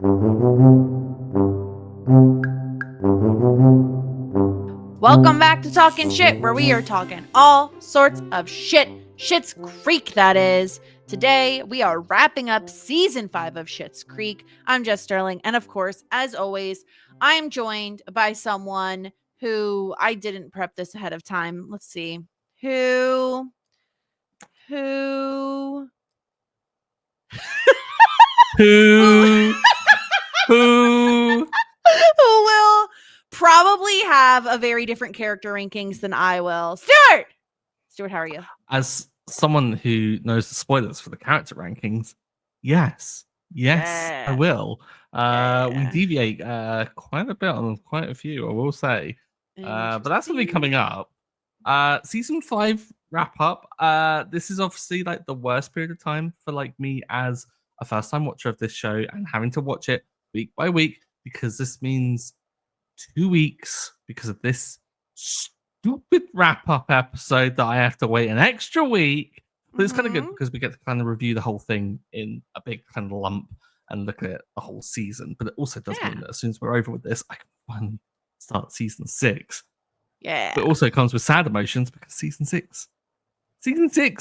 Welcome back to Talking Shit, where we are talking all sorts of shit. Schitt's Creek, that is. Today, we are wrapping up season 5 of Schitt's Creek. I'm Jess Sterling, and of course, as always, I am joined by someone who I didn't prep this ahead of time. Let's see. Who Who who will probably have a very different character rankings than I will. Stuart, how are you? As someone who knows the spoilers for the character rankings, yes, I will. We deviate quite a bit on quite a few, I will say. But that's going to be coming up. Season 5 wrap up. This is obviously like the worst period of time for like me as a first time watcher of this show and having to watch it week by week, because this means 2 weeks because of this stupid wrap up episode that I have to wait an extra week. But it's kind of good because we get to kind of review the whole thing in a big kind of lump and look at the whole season. But it also does mean that as soon as we're over with this, I can finally start season 6. Yeah. But it also comes with sad emotions because season 6,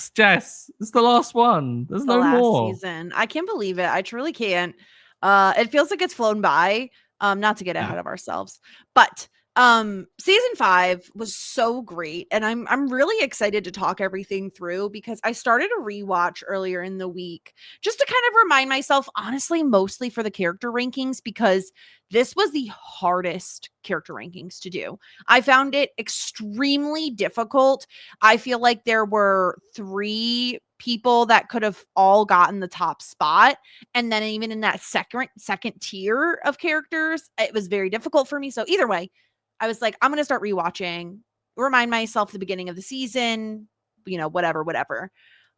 Jess, it's the last one. There's no more season. I can't believe it. I truly can't. It feels like it's flown by. Not to get ahead of ourselves, but season 5 was so great, and I'm really excited to talk everything through because I started a rewatch earlier in the week just to kind of remind myself, honestly, mostly for the character rankings, because this was the hardest character rankings to do. I found it extremely difficult. I feel like there were 3 people that could have all gotten the top spot, and then even in that second tier of characters, it was very difficult for me. So either way, I was like, I'm going to start rewatching, remind myself the beginning of the season, whatever.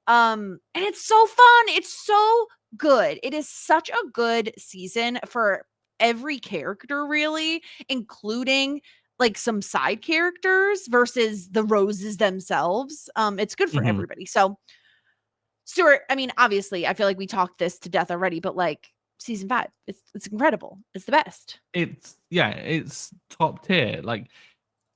And it's so fun. It's so good. It is such a good season for every character, really, including like some side characters versus the roses themselves. It's good for everybody. So, Stuart, I mean, obviously, I feel like we talked this to death already, but like season 5, it's incredible. It's the best. It's top tier. Like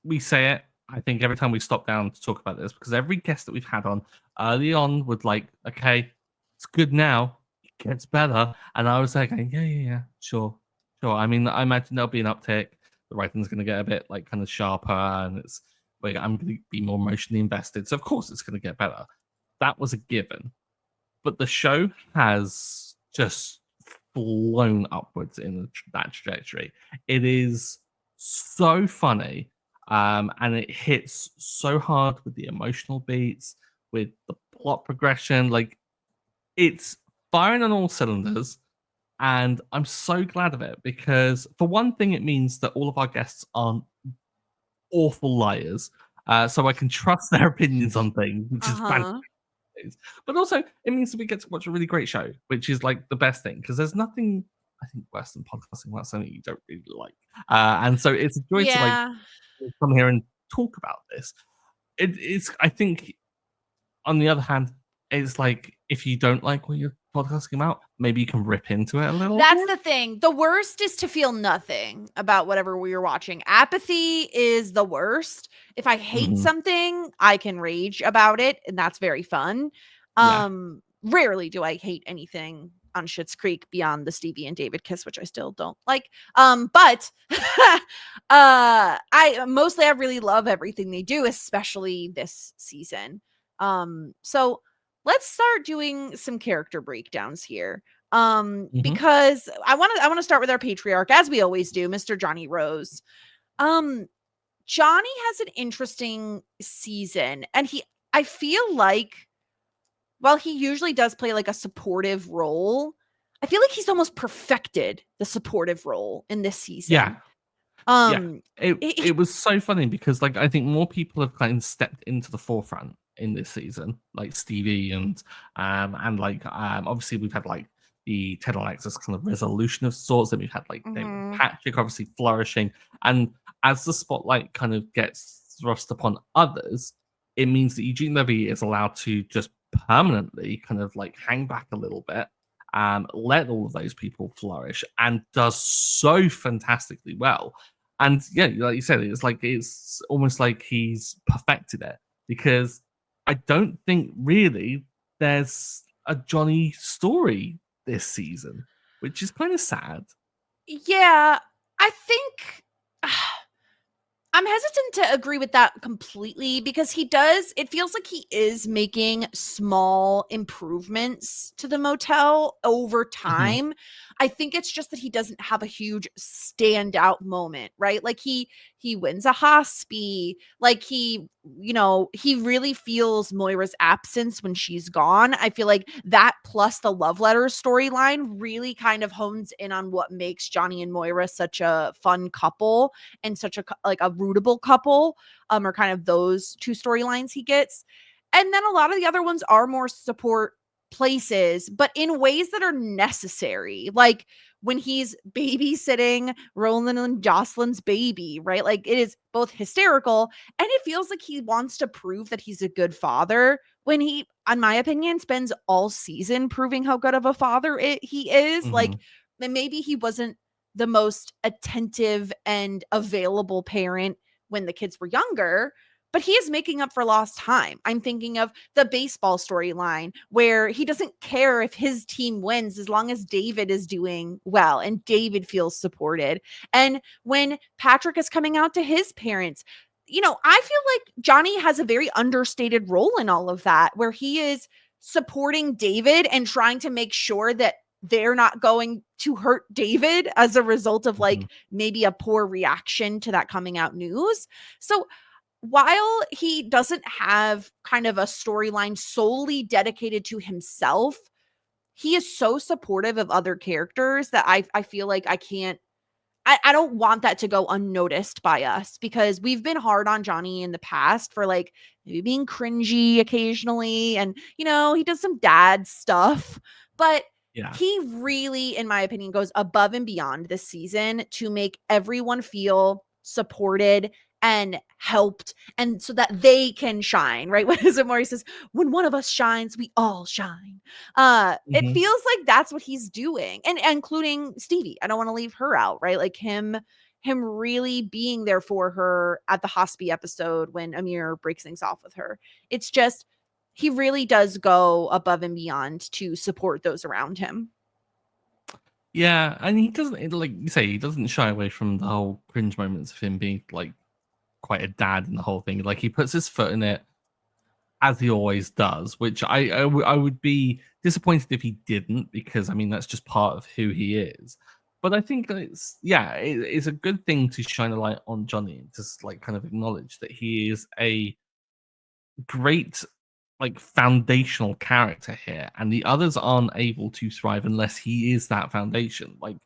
we say it, I think every time we stop down to talk about this, because every guest that we've had on early on would like, okay, it's good now, it gets better. And I was like, yeah, sure. I mean, I imagine there'll be an uptick. The writing's going to get a bit like kind of sharper, and it's like I'm going to be more emotionally invested. So of course it's going to get better. That was a given. But the show has just blown upwards in that trajectory. It is so funny, and it hits so hard with the emotional beats, with the plot progression. Like, it's firing on all cylinders, and I'm so glad of it because, for one thing, it means that all of our guests aren't awful liars, so I can trust their opinions on things, which is fantastic. But also, it means that we get to watch a really great show, which is like the best thing, because there's nothing, I think, worse than podcasting about something you don't really like. And so it's a joy to like come here and talk about this. It's, I think, on the other hand, it's like if you don't like what you're podcasting about, maybe you can rip into it a little. That's the thing. The worst is to feel nothing about whatever we're watching. Apathy is the worst. If I hate something, I can rage about it, and that's very fun. Rarely do I hate anything on Schitt's Creek beyond the Stevie and David kiss, which I still don't like. But I really love everything they do, especially this season. So let's start doing some character breakdowns here. Because I want to start with our patriarch, as we always do, Mr. Johnny Rose. Johnny has an interesting season, and I feel like, while he usually does play like a supportive role, I feel like he's almost perfected the supportive role in this season. It was so funny because, like, I think more people have kind of stepped into the forefront in this season, like Stevie and like obviously we've had like the Ted and Alexis kind of resolution of sorts, and we've had like David Patrick obviously flourishing, and as the spotlight kind of gets thrust upon others, it means that Eugene Levy is allowed to just permanently kind of like hang back a little bit let all of those people flourish, and does so fantastically well. And yeah, like you said, it's almost like he's perfected it, because I don't think really there's a Johnny story this season, which is kind of sad. Yeah, I think I'm hesitant to agree with that completely because it feels like he is making small improvements to the motel over Hmm. time. I think it's just that he doesn't have a huge standout moment, right? Like he wins a hospi, like he really feels Moira's absence when she's gone. I feel like that plus the love letter storyline really kind of hones in on what makes Johnny and Moira such a fun couple and such a like a rootable couple, or kind of those two storylines he gets. And then a lot of the other ones are more support places, but in ways that are necessary. Like when he's babysitting Roland and Jocelyn's baby, right? Like it is both hysterical and it feels like he wants to prove that he's a good father when he, in my opinion, spends all season proving how good of a father he is. Hmm. Like maybe he wasn't the most attentive and available parent when the kids were younger, but he is making up for lost time. I'm thinking of the baseball storyline where he doesn't care if his team wins as long as David is doing well and David feels supported. And when Patrick is coming out to his parents, I feel like Johnny has a very understated role in all of that, where he is supporting David and trying to make sure that they're not going to hurt David as a result of Hmm. like maybe a poor reaction to that coming out news. So while he doesn't have kind of a storyline solely dedicated to himself, he is so supportive of other characters that I feel like I don't want that to go unnoticed by us because we've been hard on Johnny in the past for like maybe being cringy occasionally. And, he does some dad stuff, but Yeah. he really, in my opinion, goes above and beyond this season to make everyone feel supported and helped and so that they can shine, right? What is it Maury says? When one of us shines, we all shine. It Hmm. feels like that's what he's doing, and including Stevie. I don't want to leave her out, right? Like him really being there for her at the hospice episode when Amir breaks things off with her. It's just he really does go above and beyond to support those around him. Yeah, and he doesn't, like you say, he doesn't shy away from the whole cringe moments of him being like quite a dad in the whole thing. Like he puts his foot in it as he always does, which I would be disappointed if he didn't, because I mean that's just part of who he is. But I think that it's a good thing to shine a light on Johnny and just like kind of acknowledge that he is a great like foundational character here, and the others aren't able to thrive unless he is that foundation. Like,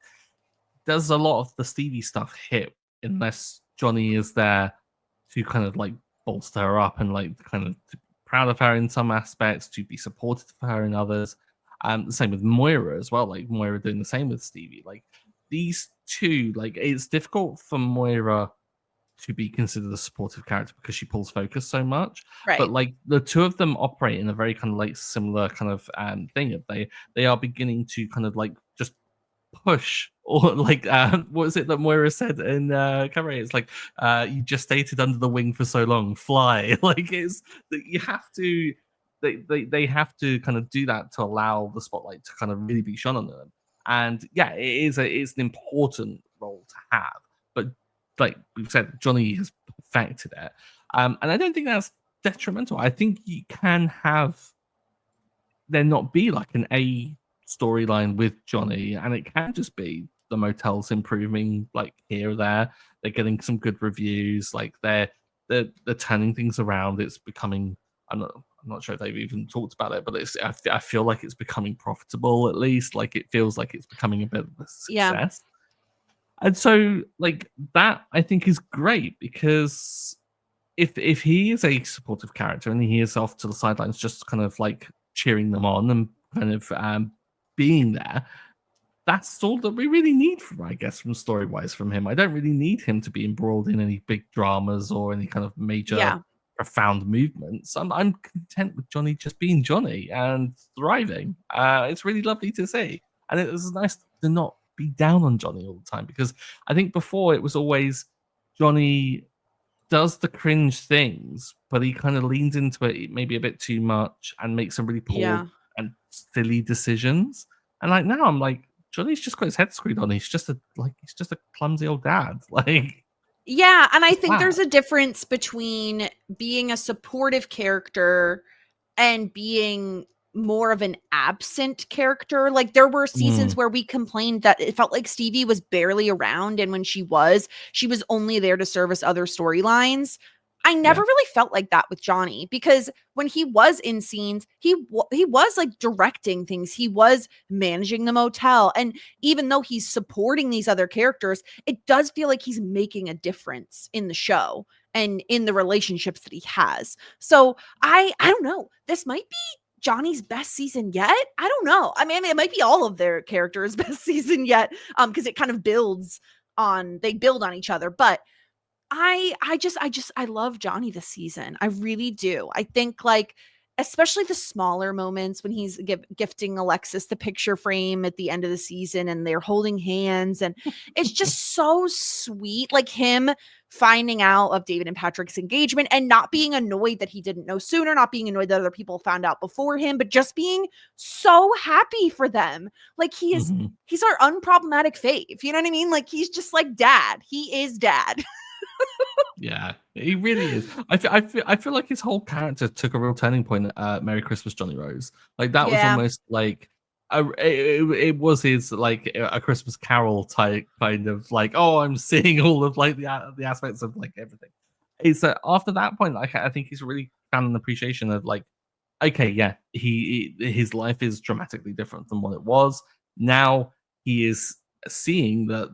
does a lot of the Stevie stuff hit unless Johnny is there to kind of like bolster her up and like kind of to be proud of her in some aspects, to be supportive of her in others. The same with Moira as well. Like Moira doing the same with Stevie. Like these two, like it's difficult for Moira to be considered a supportive character because she pulls focus so much. But Right. like the two of them operate in a very kind of like similar kind of thing. They are beginning to kind of like just push, or like what was it that Moira said in Cabaret? It's like you just stayed under the wing for so long, fly. Like it's that you have to they have to kind of do that to allow the spotlight to kind of really be shone on them. And yeah, it's an important role to have. But like we've said, Johnny has perfected it. And I don't think that's detrimental. I think you can have there not be like an A storyline with Johnny, and it can just be the motel's improving like here or there. They're getting some good reviews, like they're turning things around. It's becoming I'm not sure if they've even talked about it, but I feel like it's becoming profitable at least. Like it feels like it's becoming a bit of a Yeah. success. And so like that I think is great, because if he is a supportive character and he is off to the sidelines just kind of like cheering them on and kind of being there, that's all that we really need from, I guess, from story wise from him. I don't really need him to be embroiled in any big dramas or any kind of major Yeah. profound movements. I'm content with Johnny just being Johnny and thriving. It's really lovely to see, and it was nice to not be down on Johnny all the time, because I think before it was always Johnny does the cringe things, but he kind of leans into it maybe a bit too much and makes some really poor Yeah. and silly decisions. And like now, I'm like, Johnny's just got his head screwed on. He's just a clumsy old dad. Like, Yeah, and I it's think flat. there's a difference between being a supportive character and being more of an absent character. Like there were seasons Mm, where we complained that it felt like Stevie was barely around, and when she was only there to service other storylines. I never yeah. really felt like that with Johnny, because when he was in scenes, he was like directing things. He was managing the motel, and even though he's supporting these other characters, it does feel like he's making a difference in the show and in the relationships that he has. So I don't know. This might be Johnny's best season yet. I don't know. I mean, it might be all of their characters' best season yet, because it kind of they build on each other. But I love Johnny this season. I really do. I think like especially the smaller moments when he's gifting Alexis the picture frame at the end of the season and they're holding hands, and it's just so sweet, like him finding out of David and Patrick's engagement and not being annoyed that he didn't know sooner, not being annoyed that other people found out before him, but just being so happy for them. Like Mhm. he's our unproblematic fave. You know what I mean? Like he's just like dad. He is dad. Yeah, he really is. I feel like his whole character took a real turning point at Merry Christmas, Johnny Rose. Like that was Yeah. almost like it was his like a Christmas Carol type kind of like, oh, I'm seeing all of like the aspects of like everything. It's after that point, like I think he's really found an appreciation of like, okay, yeah, his life is dramatically different than what it was. Now he is seeing that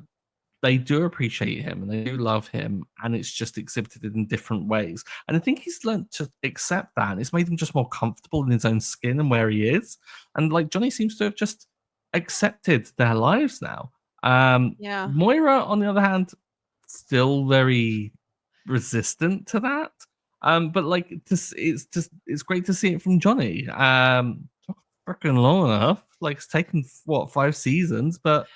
they do appreciate him and they do love him, and it's just exhibited in different ways. And I think he's learned to accept that, and it's made him just more comfortable in his own skin and where he is. And like Johnny seems to have just accepted their lives now. Yeah. Moira, on the other hand, still very resistant to that. But like it's great to see it from Johnny. Freaking long enough. Like it's taken what 5 seasons, but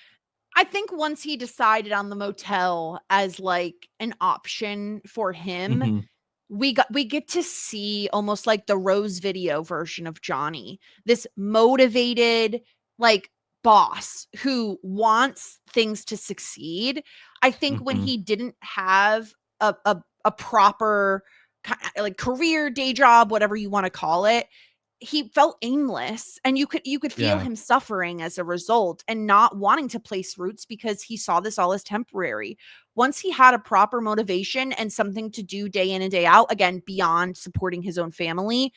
I think once he decided on the motel as like an option for him, mhm, we get to see almost like the Rose video version of Johnny. This motivated like boss who wants things to succeed. I think when mhm. he didn't have a proper like career, day job, whatever you want to call it, he felt aimless, and you could feel Yeah. him suffering as a result and not wanting to place roots because he saw this all as temporary. Once he had a proper motivation and something to do day in and day out, again beyond supporting his own family,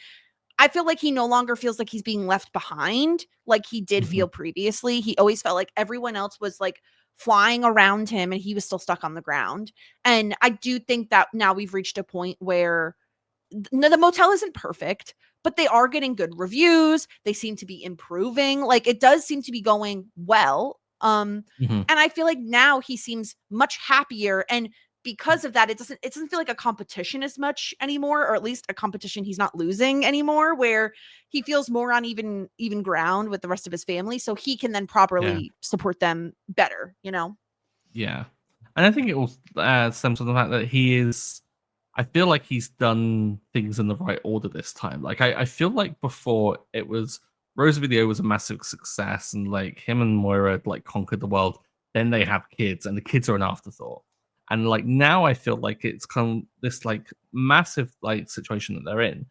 I feel like he no longer feels like he's being left behind like he did Mhm. feel previously. He always felt like everyone else was like flying around him and he was still stuck on the ground. And I do think that now we've reached a point where no, the motel isn't perfect, but they are getting good reviews. They seem to be improving. Like it does seem to be going well. Mhm. And I feel like now he seems much happier, and because of that, it doesn't feel like a competition as much anymore, or at least a competition he's not losing anymore, where he feels more on even ground with the rest of his family, so he can then Yeah. properly support them better, you know? Yeah. And I think it will stems from the fact that he is. I feel like he's done things in the right order this time. Like I feel like before it was Rose Video was a massive success, and like him and Moira had, like conquered the world. Then they have kids, and the kids are an afterthought. And like now, I feel like it's come this like massive like situation that they're in.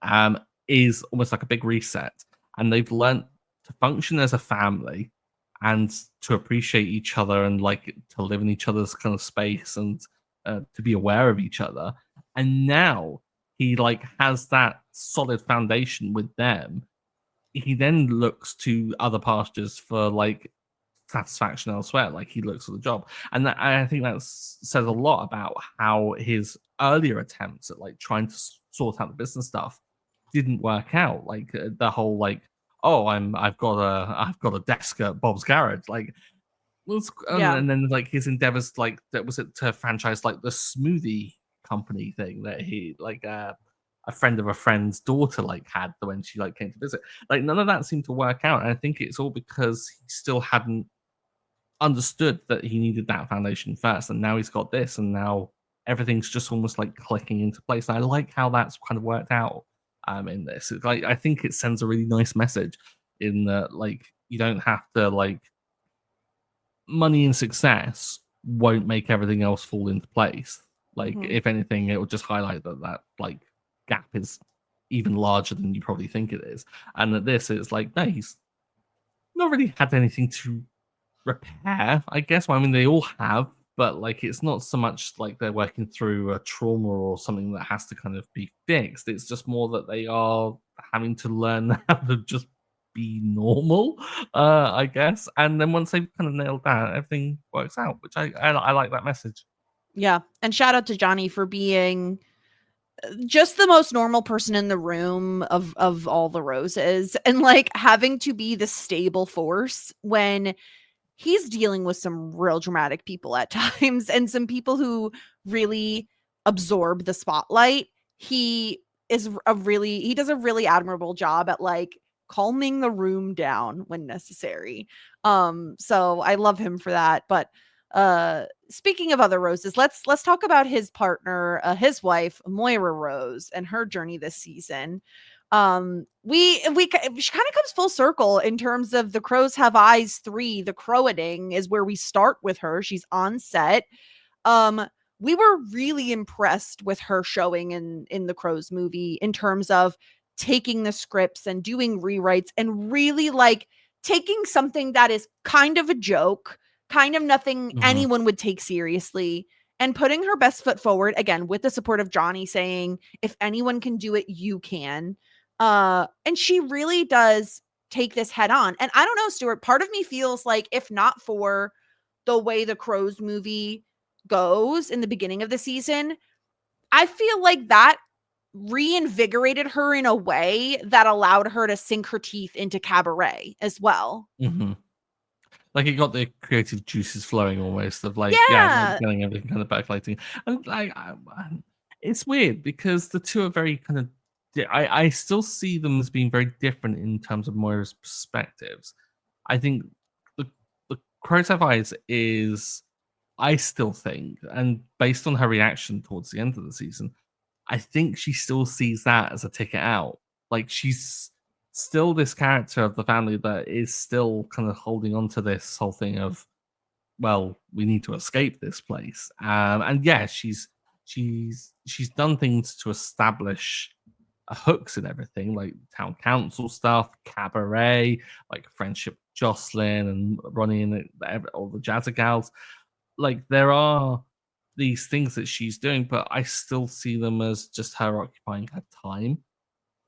Um, is almost like a big reset, and they've learned to function as a family and to appreciate each other and like to live in each other's kind of space and to be aware of each other. And now he like has that solid foundation with them. He then looks to other pastures for like satisfaction elsewhere. Like he looks for the job, and I think that says a lot about how his earlier attempts at like trying to sort out the business stuff didn't work out. Like the whole like, oh, I've got a desk at Bob's Garage. Like Yeah. and then like his endeavors like that was it to franchise like the smoothie company thing that he like a friend of a friend's daughter like had when she like came to visit. Like none of that seemed to work out, and I think it's all because he still hadn't understood that he needed that foundation first, and now he's got this, and now everything's just almost like clicking into place. And I like how that's kind of worked out in this. It's like I think it sends a really nice message in that like you don't have to like money and success won't make everything else fall into place. Like if anything, it will just highlight that like gap is even larger than you probably think it is. And that this is like, no, he's not really had anything to repair, I guess. Well, I mean, they all have, but like it's not so much like they're working through a trauma or something that has to kind of be fixed. It's just more that they are having to learn how to just be normal, I guess. And then once they've kind of nailed that, everything works out, which I like that message. Yeah. And shout out to Johnny for being just the most normal person in the room of all the Roses, and like having to be the stable force when he's dealing with some real dramatic people at times and some people who really absorb the spotlight. He does a really admirable job at like calming the room down when necessary. So I love him for that. But speaking of other Roses, let's talk about his partner, his wife, Moira Rose, and her journey this season. She kind of comes full circle in terms of The Crows Have Eyes 3. The Crowating is where we start with her. She's on set. We were really impressed with her showing in the Crows movie in terms of taking the scripts and doing rewrites and really like taking something that is kind of a joke, kind of nothing anyone would take seriously, and putting her best foot forward, again with the support of Johnny saying, if anyone can do it, you can. And she really does take this head on. And I don't know, Stuart, part of me feels like if not for the way the Crows movie goes in the beginning of the season, I feel like that reinvigorated her in a way that allowed her to sink her teeth into Cabaret as well. Like it got the creative juices flowing almost of like, like Yeah. getting everything kind of backlighting. And like, it's weird because the two are very kind of, I still see them as being very different in terms of Moira's perspectives. I think the, the Crows Have Eyes is, I still think, and based on her reaction towards the end of the season, I think she still sees that as a ticket out. Like she's still this character of the family that is still kind of holding on to this whole thing of, well, we need to escape this place. And yeah, she's done things to establish hooks and everything, like town council stuff, Cabaret, like friendship Jocelyn and Ronnie and all the Jazza gals. Like there are these things that she's doing, but I still see them as just her occupying her time.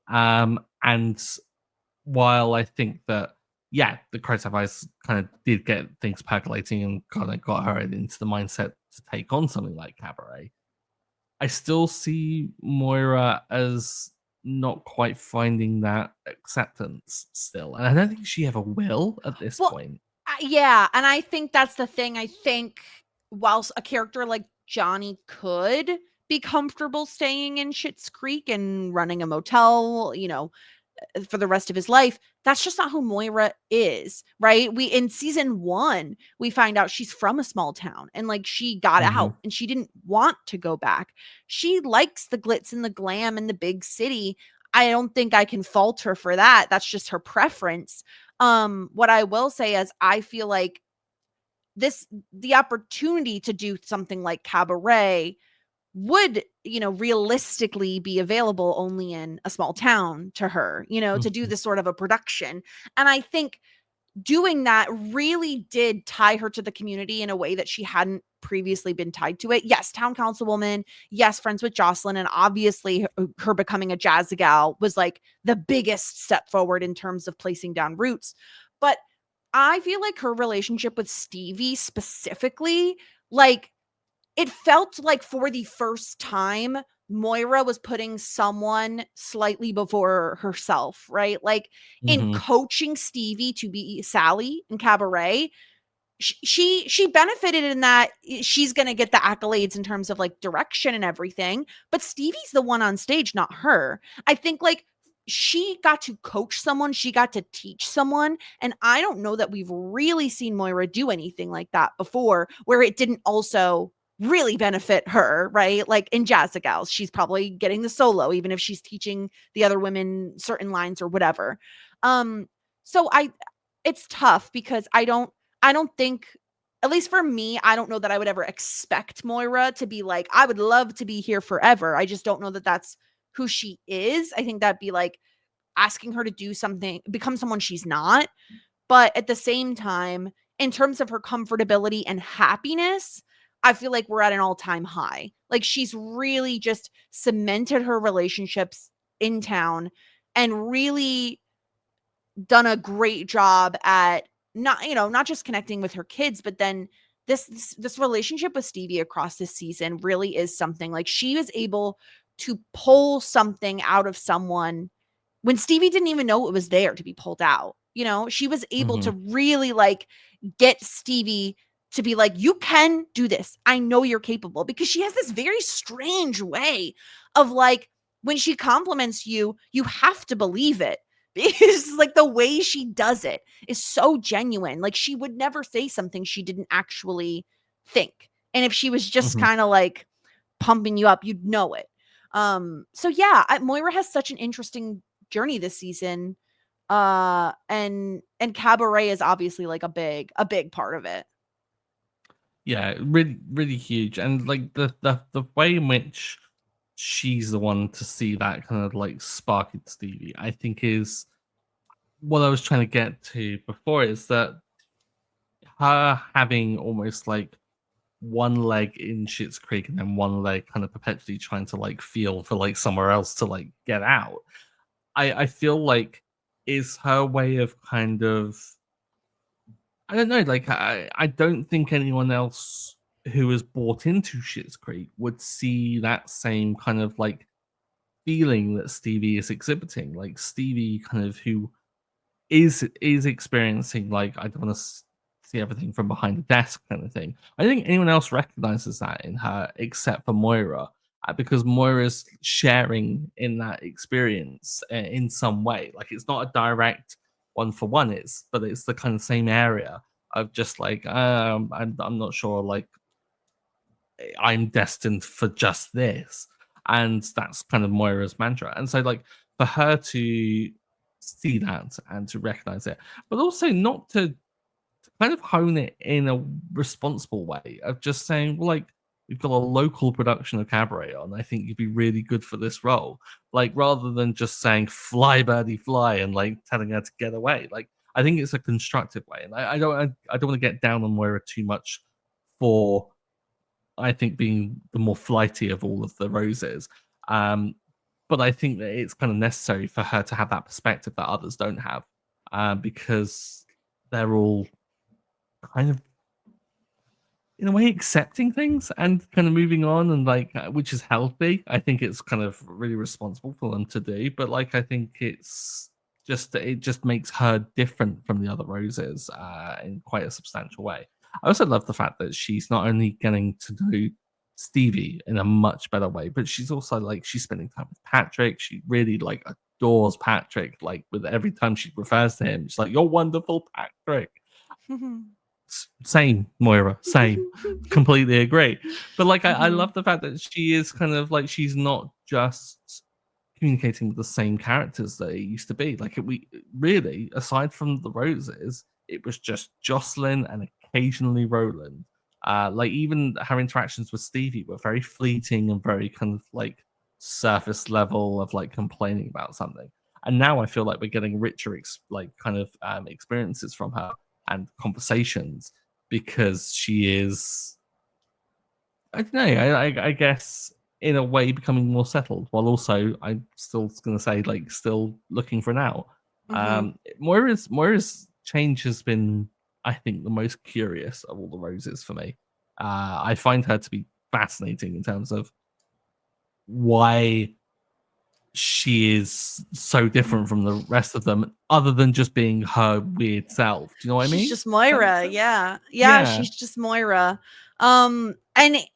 And while I think that, yeah, the Crows Have Eyes kind of did get things percolating and kind of got her into the mindset to take on something like Cabaret, I still see Moira as not quite finding that acceptance still. And I don't think she ever will at this point. Yeah, and I think that's the thing. I think whilst a character like Johnny could be comfortable staying in Schitt's Creek and running a motel, for the rest of his life, that's just not who Moira is, right? We in season 1, we find out she's from a small town and like she got out and she didn't want to go back. She likes the glitz and the glam and the big city. I don't think I can fault her for that. That's just her preference. What I will say is I feel like the opportunity to do something like Cabaret would, realistically be available only in a small town to her, to do this sort of a production. And I think doing that really did tie her to the community in a way that she hadn't previously been tied to it. Yes, town councilwoman, yes, friends with Jocelyn, and obviously her becoming a jazz gal was like the biggest step forward in terms of placing down roots. But I feel like her relationship with Stevie specifically, like, it felt like for the first time, Moira was putting someone slightly before herself, right? Like in coaching Stevie to be Sally in Cabaret, she benefited in that she's going to get the accolades in terms of like direction and everything, but Stevie's the one on stage, not her. I think like she got to coach someone, she got to teach someone, and I don't know that we've really seen Moira do anything like that before where it didn't also really benefit her, right? Like in Jazz the Gals, she's probably getting the solo even if she's teaching the other women certain lines or whatever. So I it's tough because I don't think, at least for me, I don't know that I would ever expect Moira to be like, I would love to be here forever. I just don't know that that's who she is. I think that'd be like asking her to do something, become someone she's not. But at the same time, in terms of her comfortability and happiness, I feel like we're at an all time high. Like she's really just cemented her relationships in town and really done a great job at not just connecting with her kids, but then this relationship with Stevie across this season really is something. Like she was able to pull something out of someone when Stevie didn't even know it was there to be pulled out. She was able to really like get Stevie to be like, you can do this. I know you're capable, because she has this very strange way of like, when she compliments you, you have to believe it. Because like the way she does it is so genuine. Like she would never say something she didn't actually think. And if she was just kind of like pumping you up, you'd know it. So yeah, Moira has such an interesting journey this season. And Cabaret is obviously like a big part of it. Yeah, really, really huge. And like the way in which she's the one to see that kind of like spark in Stevie, I think is what I was trying to get to before, is that her having almost like one leg in Schitt's Creek and then one leg kind of perpetually trying to like feel for like somewhere else to like get out. I feel like is her way of kind of, I don't know, like I don't think anyone else who has bought into Schitt's Creek would see that same kind of like feeling that Stevie is exhibiting. Like Stevie kind of who is experiencing like, I don't want to see everything from behind the desk kind of thing. I don't think anyone else recognizes that in her except for Moira, because Moira's sharing in that experience in some way. Like it's not a direct one for one, but it's the kind of same area of just like, I'm not sure, like I'm destined for just this. And that's kind of Moira's mantra. And so, like, for her to see that and to recognize it, but also not to kind of hone it in a responsible way of just saying, well, like, we've got a local production of Cabaret on. I think you'd be really good for this role. Like, rather than just saying, fly, birdie, fly, and like telling her to get away. Like, I think it's a constructive way. And I don't want to get down on Moira too much for, I think, being the more flighty of all of the roses. But I think that it's kind of necessary for her to have that perspective that others don't have, because they're all kind of, in a way, accepting things and kind of moving on, and like, which is healthy. I think it's kind of really responsible for them to do. But like, I think it just makes her different from the other roses in quite a substantial way. I also love the fact that she's not only getting to know Stevie in a much better way, but she's also like, she's spending time with Patrick. She really like adores Patrick. Like with every time she refers to him, she's like, "You're wonderful, Patrick." Same, Moira, same. Completely agree. But like, I love the fact that she is kind of like, she's not just communicating with the same characters that it used to be. Like, we really, aside from the roses, it was just Jocelyn and occasionally Roland. Like, even her interactions with Stevie were very fleeting and very kind of like surface level of like complaining about something. And now I feel like we're getting richer, experiences from her and conversations, because she is, I don't know, I guess in a way becoming more settled, while also, I'm still going to say, like, still looking for an out. Moira's change has been, I think, the most curious of all the roses for me. I find her to be fascinating in terms of why she is so different from the rest of them, other than just being her weird self. Do you know what I mean? She's just Moira. Yeah. Yeah. She's just Moira. And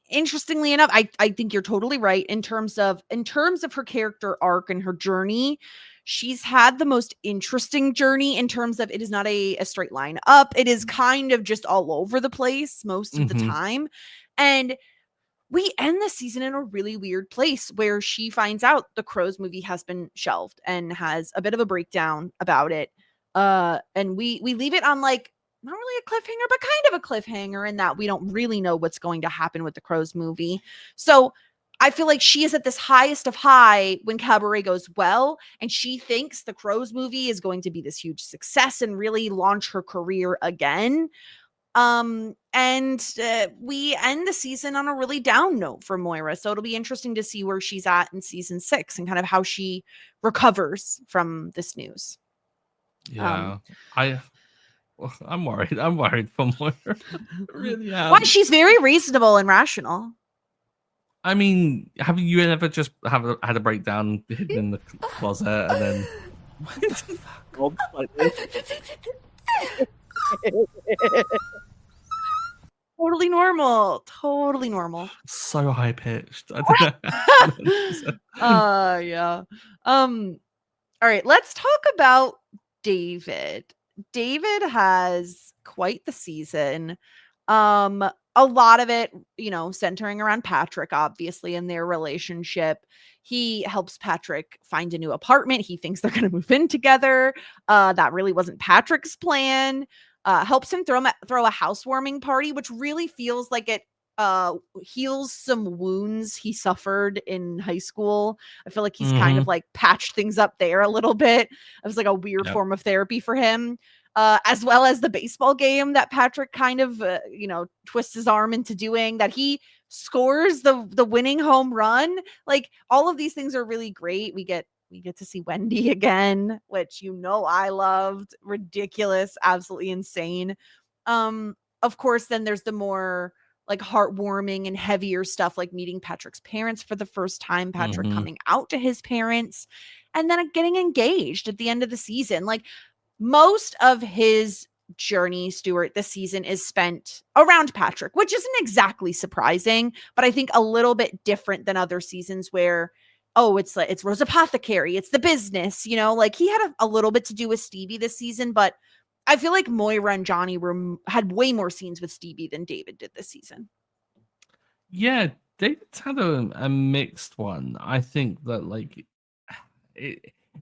interestingly enough, I think you're totally right in terms of her character arc and her journey. She's had the most interesting journey in terms of it is not a straight line up. It is kind of just all over the place most of the time. And we end the season in a really weird place where she finds out the Crows movie has been shelved and has a bit of a breakdown about it. And we leave it on like not really a cliffhanger, but kind of a cliffhanger in that we don't really know what's going to happen with the Crows movie. So I feel like she is at this highest of high when Cabaret goes well, and she thinks the Crows movie is going to be this huge success and really launch her career again. And we end the season on a really down note for Moira. So it'll be interesting to see where she's at in season 6 and kind of how she recovers from this news. Yeah. I'm worried. I'm worried for Moira. Really am. Why? She's very reasonable and rational. I mean, have you ever just had a breakdown hidden in the closet and then like this? Totally normal. Totally normal. So high pitched. I don't know. Yeah. All right, let's talk about David. David has quite the season. A lot of it, centering around Patrick, obviously, and their relationship. He helps Patrick find a new apartment. He thinks they're going to move in together. That really wasn't Patrick's plan. Helps him throw a housewarming party, which really feels like it heals some wounds he suffered in high school. I feel like he's kind of like patched things up there a little bit. It was like a weird form of therapy for him. As well as the baseball game that Patrick kind of, twists his arm into doing, that he scores the winning home run. Like all of these things are really great. We get to see Wendy again, which I loved. Ridiculous, absolutely insane. Of course, then there's the more like heartwarming and heavier stuff, like meeting Patrick's parents for the first time, Patrick coming out to his parents, and then getting engaged at the end of the season. Like most of his journey, Stuart, this season is spent around Patrick, which isn't exactly surprising, but I think a little bit different than other seasons where, it's Rose Apothecary, it's the business, like he had a little bit to do with Stevie this season, but I feel like Moira and Johnny had way more scenes with Stevie than David did this season. Yeah, David's had a mixed one. I think that like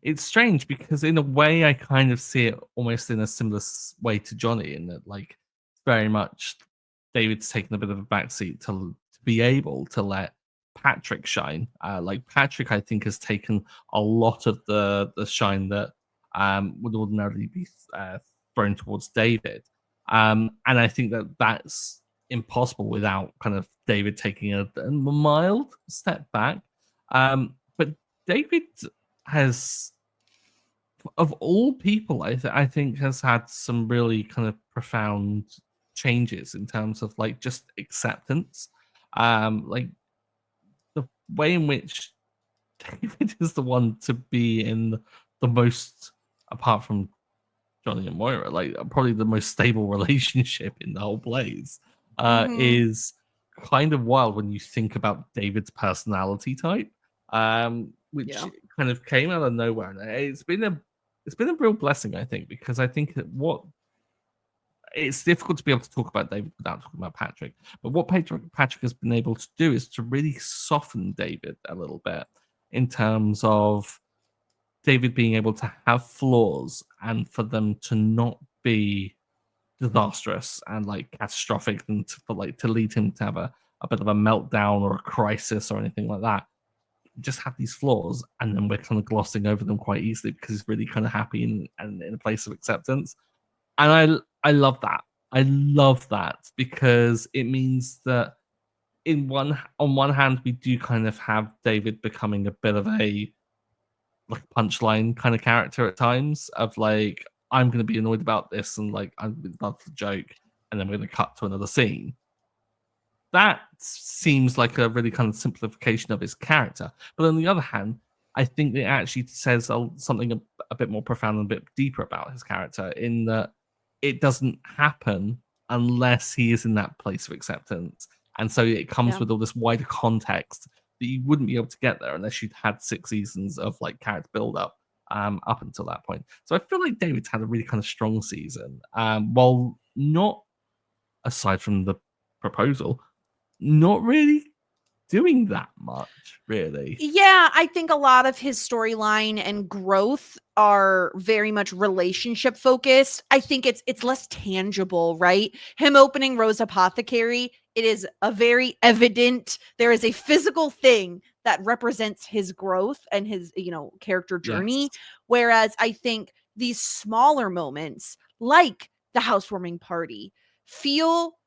it's strange because in a way I kind of see it almost in a similar way to Johnny, in that like very much David's taken a bit of a backseat to be able to let Patrick shine. Like Patrick, I think, has taken a lot of the shine that would ordinarily be thrown towards David, and I think that that's impossible without kind of David taking a mild step back. But David has, of all people, I think has had some really kind of profound changes in terms of like just acceptance. Like the way in which David is the one to be in the most, apart from Johnny and Moira, like probably the most stable relationship in the whole place, is kind of wild when you think about David's personality type, which kind of came out of nowhere. And it's been a real blessing, I think, because I think that it's difficult to be able to talk about David without talking about Patrick. But what Patrick has been able to do is to really soften David a little bit in terms of David being able to have flaws and for them to not be disastrous and like catastrophic, and to lead him to have a bit of a meltdown or a crisis or anything like that. Just have these flaws, and then we're kind of glossing over them quite easily because he's really kind of happy and in a place of acceptance. And I love that. I love that because it means that on one hand, we do kind of have David becoming a bit of a like punchline kind of character at times, of like, I'm going to be annoyed about this and like that's a joke, and then we're going to cut to another scene. That seems like a really kind of simplification of his character. But on the other hand, I think it actually says something a bit more profound and a bit deeper about his character, in that it doesn't happen unless he is in that place of acceptance. And so it comes Yeah. with all this wider context that you wouldn't be able to get there unless you'd had 6 seasons of like character build up until that point. So I feel like David's had a really kind of strong season, while not, aside from the proposal, not really doing that much, really. Yeah, I think a lot of his storyline and growth are very much relationship focused. I think it's less tangible, right? Him opening Rose Apothecary, it is a very evident, there is a physical thing that represents his growth and his, character journey. Yes. Whereas I think these smaller moments, like the housewarming party, feel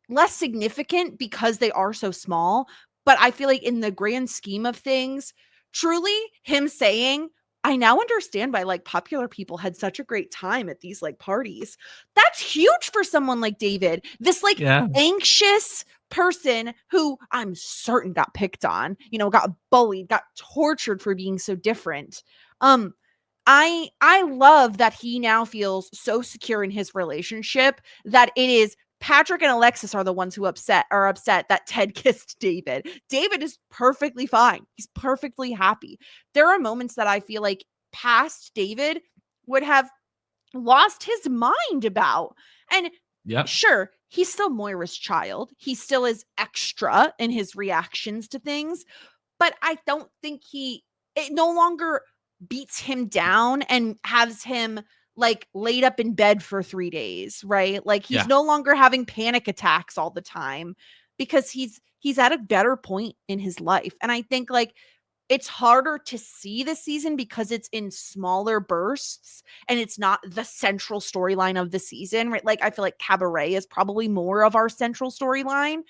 less significant because they are so small. But I feel like in the grand scheme of things, truly him saying, I now understand why like popular people had such a great time at these like parties. That's huge for someone like David. This like Yeah. anxious person who I'm certain got picked on, got bullied, got tortured for being so different. I love that he now feels so secure in his relationship that it is Patrick and Alexis are the ones who are upset that Ted kissed David. David is perfectly fine. He's perfectly happy. There are moments that I feel like past David would have lost his mind about. And Yeah. sure, he's still Moira's child. He still is extra in his reactions to things, but I don't think it no longer beats him down and has him like laid up in bed for 3 days, right? Like he's Yeah. no longer having panic attacks all the time because he's at a better point in his life. And I think like it's harder to see this season because it's in smaller bursts and it's not the central storyline of the season, right? Like I feel like Cabaret is probably more of our central storyline,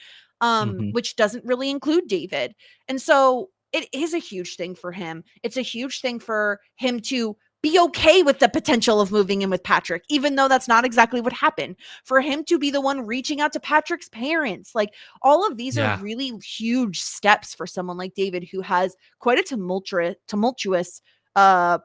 which doesn't really include David. And so it is a huge thing for him. It's a huge thing for him to be okay with the potential of moving in with Patrick, even though that's not exactly what happened. For him to be the one reaching out to Patrick's parents, like all of these are really huge steps for someone like David, who has quite a tumultuous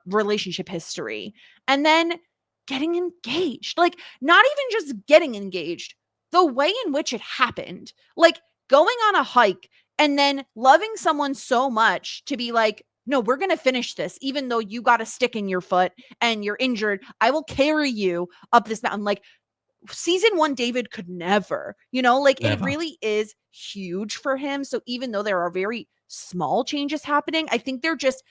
relationship history. And then getting engaged, like not even just getting engaged, the way in which it happened, like going on a hike and then loving someone so much to be like, no, we're going to finish this, even though you got a stick in your foot and you're injured. I will carry you up this mountain. Like season 1, David could never, like it Never. really is huge for him. So even though there are very small changes happening, I think they're just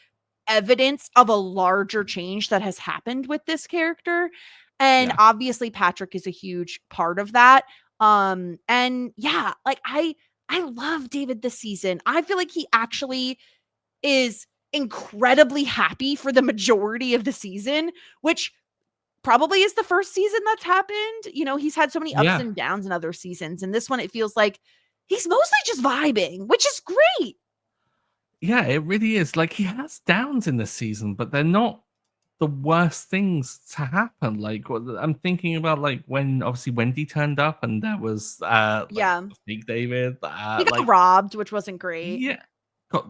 evidence of a larger change that has happened with this character. And obviously Patrick is a huge part of that. And yeah, like I love David this season. I feel like he actually is incredibly happy for the majority of the season, which probably is the first season that's happened. He's had so many ups and downs in other seasons. And this one, it feels like he's mostly just vibing, which is great. Yeah, it really is. Like he has downs in this season, but they're not the worst things to happen. Like I'm thinking about like when obviously Wendy turned up and there was like fake David. He got robbed, which wasn't great. Yeah.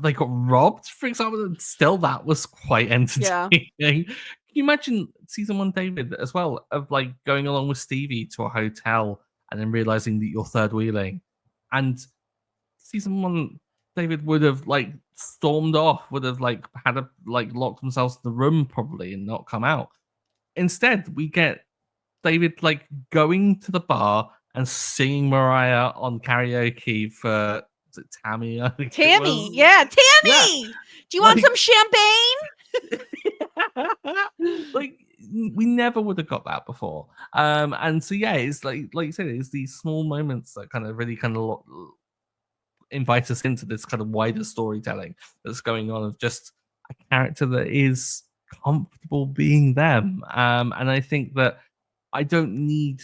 They got robbed, for example, and still that was quite entertaining. Can you imagine season 1 David as well, of like going along with Stevie to a hotel and then realizing that you're third wheeling? And season 1 David would have like stormed off, would have like had a like locked themselves in the room probably and not come out. Instead, we get David like going to the bar and singing Mariah on karaoke for Tammy. I think Tammy, it was. yeah, Tammy. Yeah. Do you want some champagne? Like we never would have got that before. And so yeah, it's like you said, it's these small moments that kind of really kind of invite us into this kind of wider storytelling that's going on of just a character that is comfortable being them. And I think that I don't need,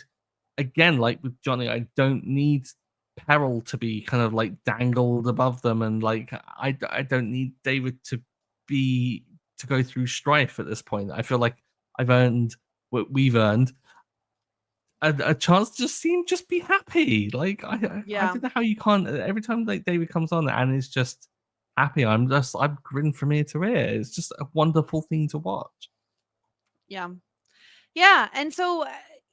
again, like with Johnny, I don't need peril to be kind of like dangled above them, and like I don't need David to go through strife at this point. I feel like I've earned what we've earned, a chance to just be happy. Like I don't know how you can't. Every time like David comes on and is just happy. I'm grinning from ear to ear. It's just a wonderful thing to watch. Yeah. Yeah. And so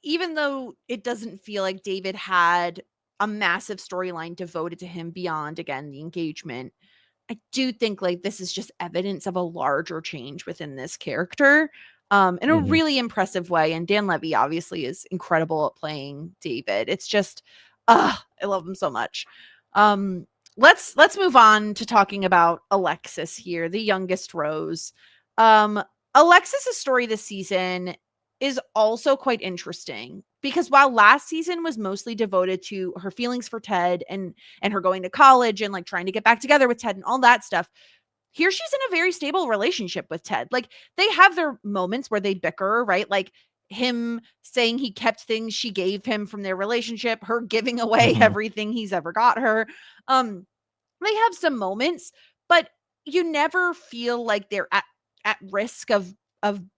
even though it doesn't feel like David had a massive storyline devoted to him beyond, again, the engagement, I do think like this is just evidence of a larger change within this character in a Mhm. really impressive way. And Dan Levy obviously is incredible at playing David. It's just, I love him so much. Um, let's move on to talking about Alexis here, the youngest Rose. Alexis's story this season is also quite interesting because while last season was mostly devoted to her feelings for Ted and her going to college and like trying to get back together with Ted and all that stuff, here she's in a very stable relationship with Ted. Like they have their moments where they bicker, right? Like him saying he kept things she gave him from their relationship, her giving away Mhm. everything he's ever got her. They have some moments, but you never feel like they're at risk of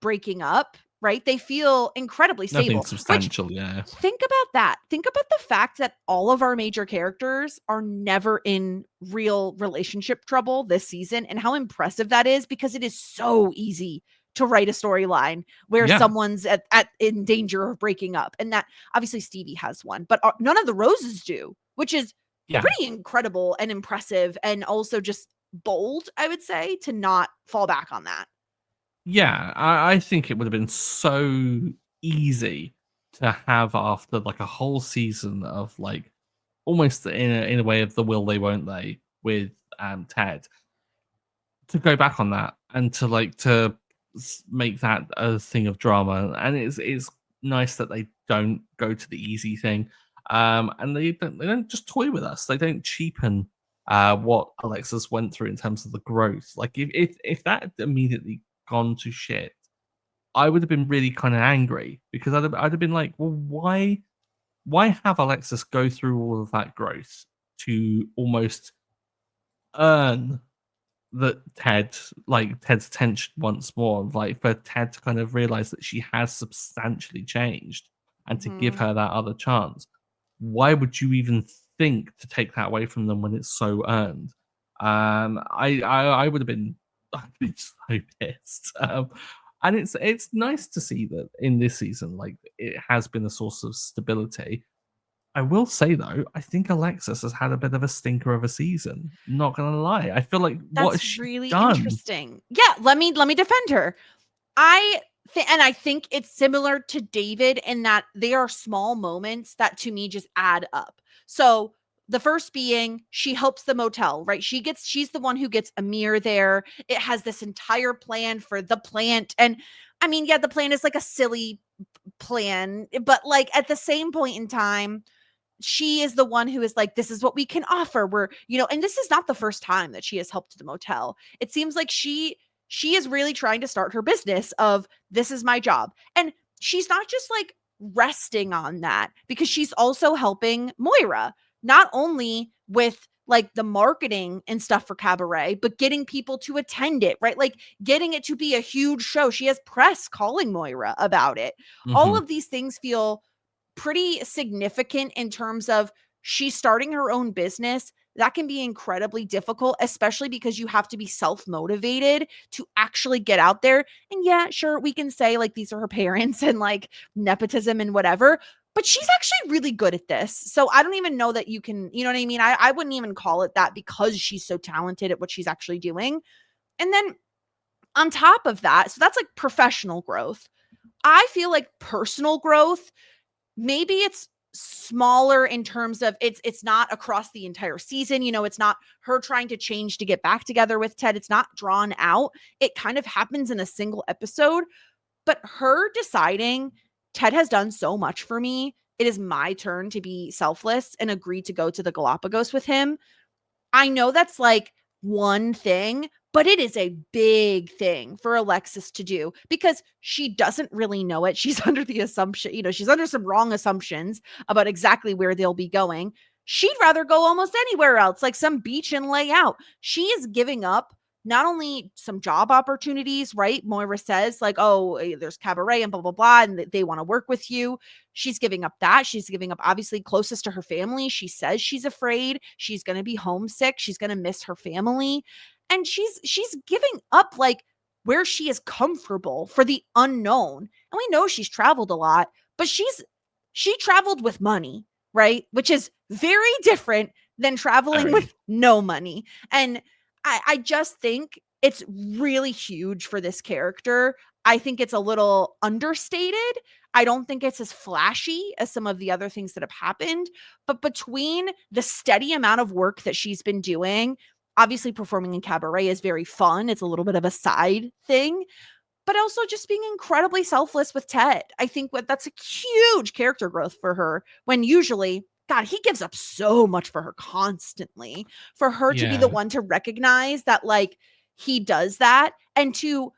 breaking up, right? They feel incredibly Nothing stable, which substantial, yeah. think about that. Think about the fact that all of our major characters are never in real relationship trouble this season and how impressive that is because it is so easy to write a storyline where Yeah. someone's at in danger of breaking up. And that obviously Stevie has one, but none of the Roses do, which is Yeah. pretty incredible and impressive and also just bold, I would say, to not fall back on that. Yeah, I think it would have been so easy to have after like a whole season of like almost in a way of the will they won't they with Ted to go back on that and to like to make that a thing of drama. And it's nice that they don't go to the easy thing, and they don't just toy with us. They don't cheapen what Alexis went through in terms of the growth. Like if that had immediately gone to shit, I would have been really kind of angry because I'd have been like, well, why have Alexis go through all of that growth to almost earn that Ted's attention once more, like for Ted to kind of realize that she has substantially changed and to give Mhm. her that other chance. Why would you even think to take that away from them when it's so earned? I would have been I'd been so pissed. And it's nice to see that in this season, like it has been a source of stability. I will say though, I think Alexis has had a bit of a stinker of a season. Not gonna lie, I feel like what has That's she really done? interesting. Yeah, let me defend her. I think it's similar to David in that they are small moments that to me just add up. So the first being she helps the motel, right? She's the one who gets Amir there. It has this entire plan for the plant. And I mean, yeah, the plan is like a silly plan, but like at the same point in time, she is the one who is like, this is what we can offer. And this is not the first time that she has helped the motel. It seems like she is really trying to start her business of this is my job. And she's not just like resting on that because she's also helping Moira, not only with like the marketing and stuff for Cabaret, but getting people to attend it, right? Like getting it to be a huge show. She has press calling Moira about it. All Mhm, of these things feel pretty significant in terms of she's starting her own business. That can be incredibly difficult, especially because you have to be self motivated to actually get out there. And yeah, sure, we can say like these are her parents and like nepotism and whatever, but she's actually really good at this. So I don't even know that you can, you know what I mean? I wouldn't even call it that because she's so talented at what she's actually doing. And then on top of that, so that's like professional growth. I feel like personal growth, maybe it's smaller in terms of it's not across the entire season. It's not her trying to change to get back together with Ted. It's not drawn out. It kind of happens in a single episode, but her deciding Ted has done so much for me, it is my turn to be selfless and agree to go to the Galapagos with him. I know that's like one thing, but it is a big thing for Alexis to do because she doesn't really know it. She's under the assumption, she's under some wrong assumptions about exactly where they'll be going. She'd rather go almost anywhere else, like some beach and lay out. She is giving up not only some job opportunities, right? Moira says, like, oh, there's Cabaret and blah, blah, blah, and they want to work with you. She's giving up that. She's giving up, obviously, closest to her family. She says she's afraid. She's going to be homesick. She's going to miss her family. and she's giving up like where she is comfortable for the unknown. And we know she's traveled a lot, but she traveled with money, right? Which is very different than traveling Very. with no money. And I just think it's really huge for this character. I think it's a little understated. I don't think it's as flashy as some of the other things that have happened, but between the steady amount of work that she's been doing, obviously performing in cabaret is very fun. It's a little bit of a side thing, but also just being incredibly selfless with Ted. I think that's a huge character growth for her when usually, God, he gives up so much for her constantly. For her to be the Yeah. one to recognize that like he does that and to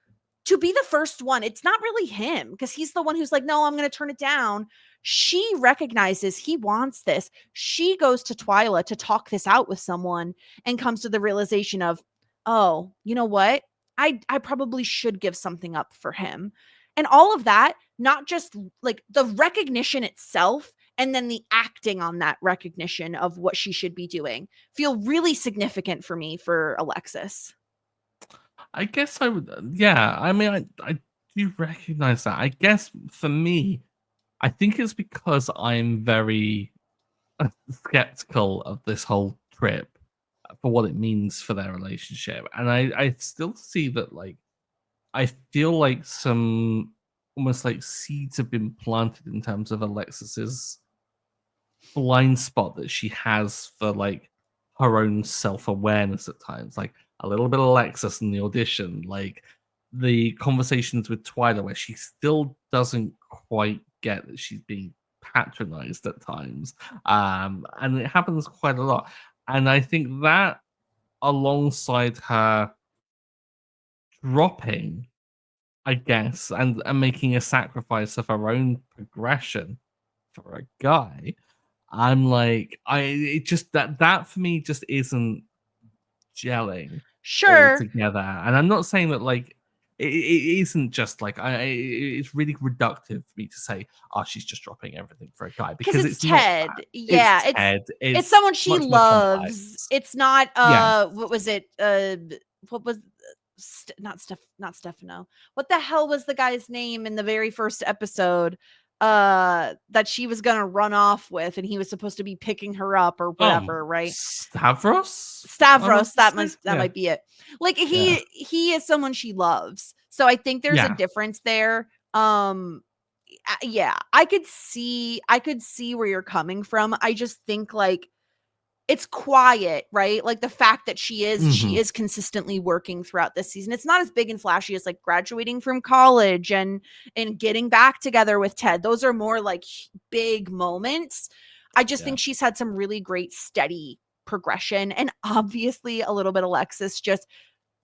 be the first one, it's not really him because he's the one who's like, no, I'm going to turn it down. She recognizes he wants this. She goes to Twyla to talk this out with someone and comes to the realization of, oh, you know what? I probably should give something up for him. And all of that, not just like the recognition itself and then the acting on that recognition of what she should be doing feel really significant for me for Alexis. I guess I would. Yeah. I mean, I do recognize that. I guess for me, I think it's because I'm very skeptical of this whole trip for what it means for their relationship, and I still see that like I feel like some almost like seeds have been planted in terms of Alexis's blind spot that she has for like her own self-awareness at times, like a little bit of Alexis in the audition, like the conversations with Twyla where she still doesn't quite get that she's being patronized at times, and it happens quite a lot. And I think that alongside her dropping, I guess, and making a sacrifice of her own progression for a guy, I'm like, it just that for me just isn't gelling Sure. altogether. And I'm not saying that like it isn't just like it's really reductive for me to say, oh, she's just dropping everything for a guy Because because it's it's not that. Ted. It's Yeah, Ted. it's It's someone she much more loves. complex. It's not Yeah. what was it? What was not Stefano. What the hell was the guy's name in the very first episode that she was going to run off with and he was supposed to be picking her up or whatever, right? Stavros. I want Stavros, to say. that Yeah. might be it. Like Yeah. he is someone she loves. So I think there's a Yeah. difference there. Yeah, I could see where you're coming from. I just think like it's quiet, right? Like the fact that she Hmm. is consistently working throughout this season. It's not as big and flashy as like graduating from college and getting back together with Ted. Those are more like big moments. I just Yeah. think she's had some really great steady progression and obviously a little bit Alexis just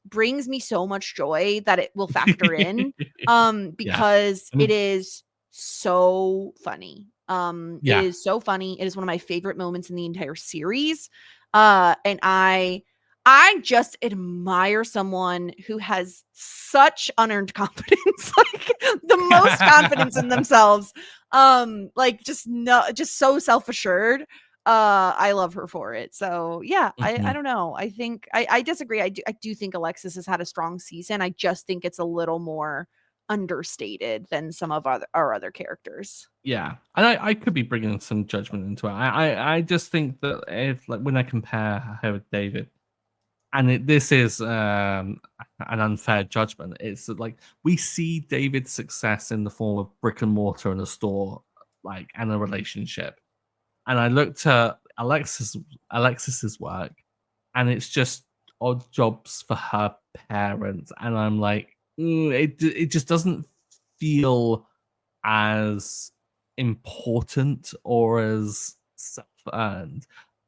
brings me so much joy that it will factor in Yeah. because it Mm, is so funny. It yeah. is so funny. It is one of my favorite moments in the entire series. And I just admire someone who has such unearned confidence, like the most confidence in themselves. Like just no, just so self-assured. I love her for it. So yeah, I Mhm. don't know. I think I disagree. I do think Alexis has had a strong season. I just think it's a little more understated than some of our other characters. Yeah, and I could be bringing some judgment into it. I just think that if like when I compare her with David, and this is an unfair judgment. It's that, like we see David's success in the form of brick and mortar and a store, like and a relationship. And I looked at Alexis's work, and it's just odd jobs for her parents, and I'm like, it just doesn't feel as important or as self-earned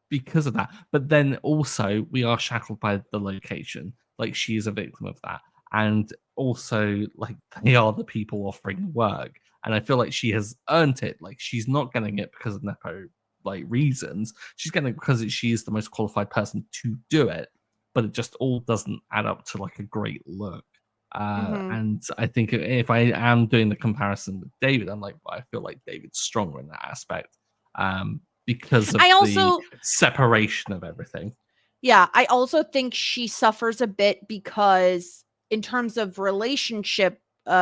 because of that. But then also we are shackled by the location. Like she is a victim of that. And also like they are the people offering work. And I feel like she has earned it. Like she's not getting it because of Nepo like reasons. She's getting it because she is the most qualified person to do it. But it just all doesn't add up to like a great look. Mhm. And I think if I am doing the comparison with David, I'm like, well, I feel like David's stronger in that aspect because of I the also separation of everything. Yeah, I also think she suffers a bit because in terms of relationship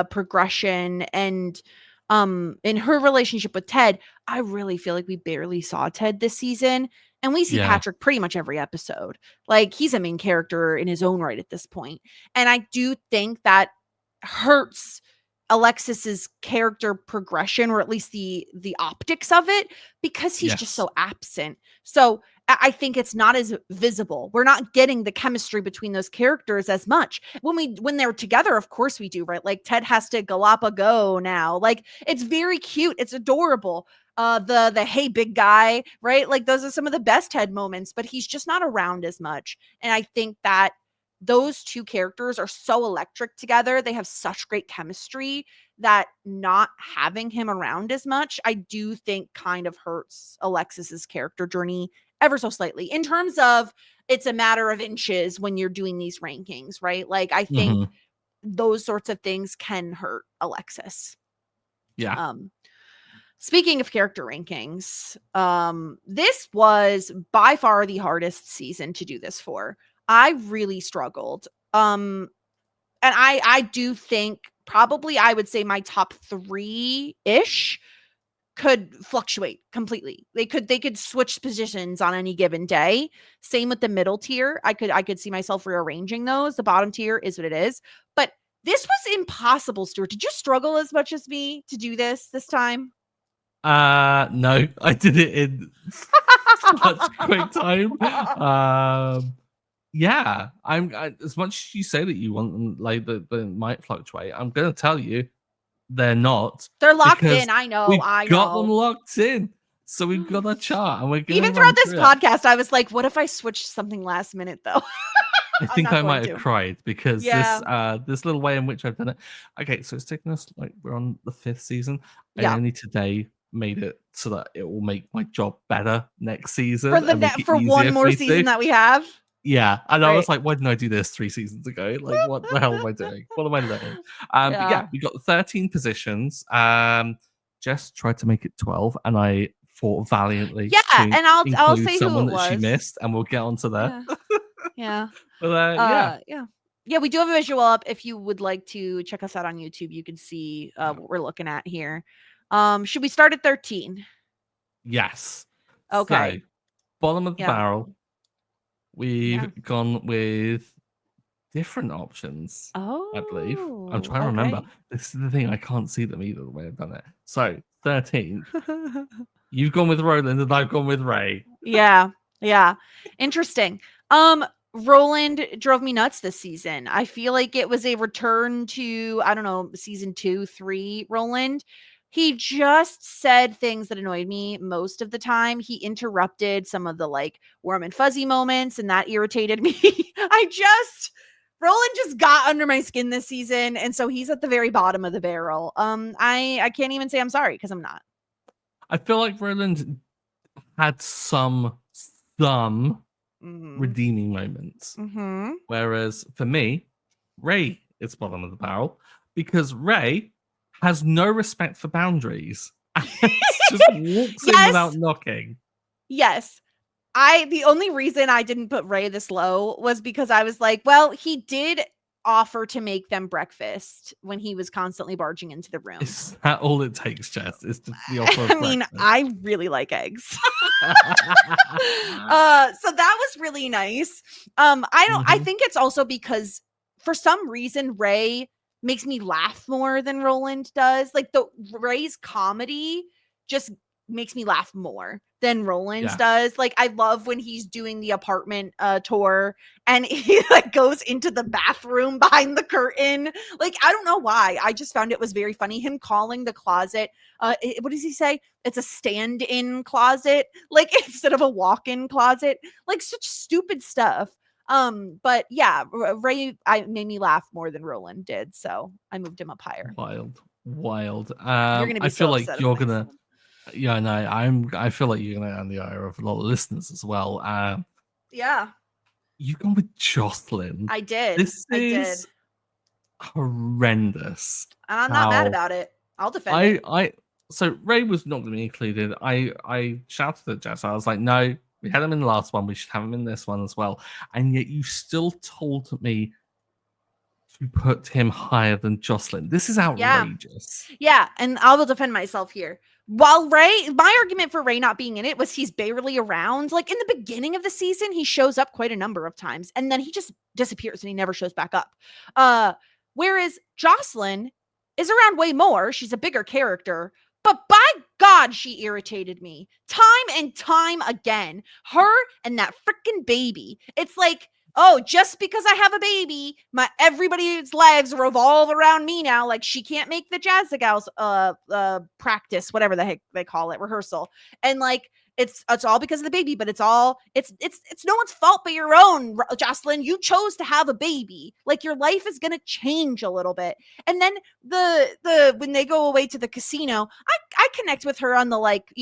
progression and in her relationship with Ted, I really feel like we barely saw Ted this season and we see Yeah. Patrick pretty much every episode. Like he's a main character in his own right at this point. And I do think that hurts Alexis's character progression or at least the optics of it because he's just Yes. so absent. So I think it's not as visible. We're not getting the chemistry between those characters as much. When they're together, of course we do, right? Like Ted has to Galapagos now. Like it's very cute. It's adorable. The hey big guy, right? Like those are some of the best Ted moments, but he's just not around as much. And I think that those two characters are so electric together. They have such great chemistry that not having him around as much, I do think kind of hurts Alexis's character journey ever so slightly in terms of it's a matter of inches when you're doing these rankings, right? Like I think Hmm. those sorts of things can hurt Alexis. Yeah. Um Speaking of character rankings, this was by far the hardest season to do this for. I really struggled. And I do think probably I would say my top 3-ish could fluctuate completely. They could switch positions on any given day. Same with the middle tier. I could see myself rearranging those. The bottom tier is what it is. But this was impossible, Stuart. Did you struggle as much as me to do this time? No, I did it in such quick time. Yeah, as much as you say that you want them, like that might fluctuate. I'm gonna tell you they're not They're locked because in. I know. we've I got them know. locked in. So we've got a chart and we're gonna Even run throughout this through it. podcast, I was like, what if I switched something last minute though? I I'm think not I going might have to. cried because Yeah. this little way in which I've done it. Okay, so it's taken us like we're on the 5th season. I Yeah. only today made it so that it will make my job better next season and make it For one easier for more me to season do. that we have. Yeah, and I was Right. like, why didn't I do this 3 seasons ago? Like, what the hell am I doing? What am I learning? But Yeah. yeah, we got 13 positions. Jess tried to make it 12, and I fought valiantly Yeah, to and I'll include say who someone it that she was. missed, and we'll get onto there. Yeah. Yeah. But yeah, Yeah. Yeah, we do have a visual up. If you would like to check us out on YouTube, you can see yeah. what we're looking at here. Should we start at 13? Yes. So, Okay. bottom of the Yeah. barrel, Yeah. we've gone with different options, I believe. I'm Oh, trying to remember. okay. This is the thing, I can't see them either the way I've done it. So, 13th, you've gone with Roland and I've gone with Ray. Yeah. Yeah. Interesting. Roland drove me nuts this season. I feel like it was a return to, I don't know, season 2, 3 Roland. He just said things that annoyed me most of the time. He interrupted some of the like warm and fuzzy moments, and that irritated me. Roland just got under my skin this season, and so he's at the very bottom of the barrel. I can't even say I'm sorry because I'm not. I feel like Roland had some redeeming moments. Mm-hmm. Whereas for me, Ray is bottom of the barrel because Ray has no respect for boundaries and just walks in without knocking. Yes. The only reason I didn't put Ray this low was because I was like, well, he did offer to make them breakfast when he was constantly barging into the room. Is that all it takes, Jess? It's just the offer of I mean, breakfast. I really like eggs. So that was really nice. I think it's also because for some reason Ray makes me laugh more than Roland does. Like the Ray's comedy just makes me laugh more than Roland's does. Like I love when he's doing the apartment tour and he like goes into the bathroom behind the curtain. Like I don't know why. I just found it was very funny him calling the closet what does he say? It's a stand-in closet, like instead of a walk-in closet. Like such stupid stuff. But yeah, Ray made me laugh more than Roland did, so I moved him up higher. Wild. You're gonna be I feel so like upset you're if I gonna said. yeah, no, I feel like you're gonna earn the ire of a lot of listeners as well. Yeah. You've gone with Jocelyn. I did. This is horrendous. And I'm not mad about it. I'll defend it. So Ray was not going to be included. I shouted at Jess. I was like, no, We had him in the last one. We should have him in this one as well. And yet you still told me to put him higher than Jocelyn. This is outrageous. Yeah, and I will defend myself here. While my argument for Ray not being in it was he's barely around. Like in the beginning of the season, he shows up quite a number of times, and then he just disappears and he never shows back up. Whereas Jocelyn is around way more. She's a bigger character, but by God, she irritated me time and time again. Her and that freaking baby. It's like, oh, just because I have a baby, everybody's lives revolve around me now. Like she can't make the Jazzagals practice, whatever the heck they call it, rehearsal. And like it's all because of the baby, but it's no one's fault but your own, Jocelyn. You chose to have a baby. Like your life is gonna change a little bit. And then the when they go away to the casino, I connect with her on the like,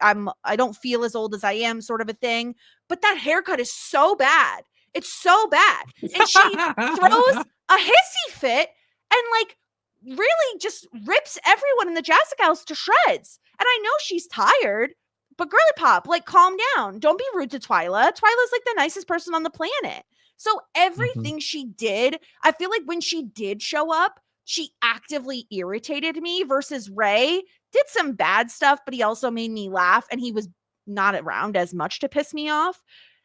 I don't feel as old as I am sort of a thing. But that haircut is so bad. It's so bad. And she throws a hissy fit and like really just rips everyone in the Jazzagals to shreds. And I know she's tired, but girly pop, like calm down. Don't be rude to Twyla. Twyla's like the nicest person on the planet. So everything she did, I feel like when she did show up, she actively irritated me versus Ray did some bad stuff, but he also made me laugh and he was not around as much to piss me off.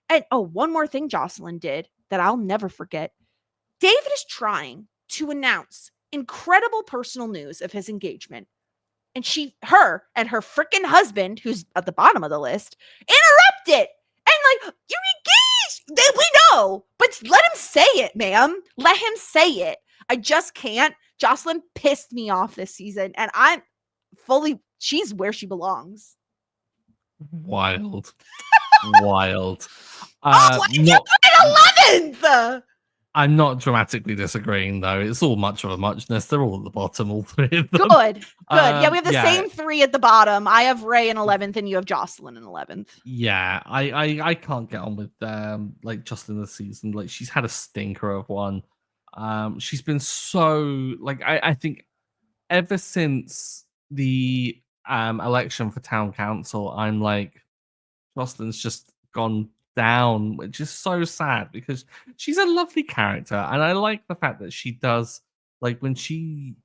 And one more thing Jocelyn did that I'll never forget. David is trying to announce incredible personal news of his engagement. And her and her freaking husband, who's at the bottom of the list, interrupt it. And like, you're engaged. We know, but let him say it, ma'am. Let him say it. I just can't. Jocelyn pissed me off this season. And she's where she belongs. Wild. Wild. Why did you put 11th? I'm not dramatically disagreeing, though. It's all much of a muchness. They're all at the bottom, all three of them. Good. Yeah, we have the same three at the bottom. I have Ray in 11th, and you have Jocelyn in 11th. Yeah, I can't get on with like Jocelyn this season. Like she's had a stinker of one. She's been so like I think ever since the election for town council, I'm like Jocelyn's just gone down, which is so sad because she's a lovely character, and I like the fact that she does like when she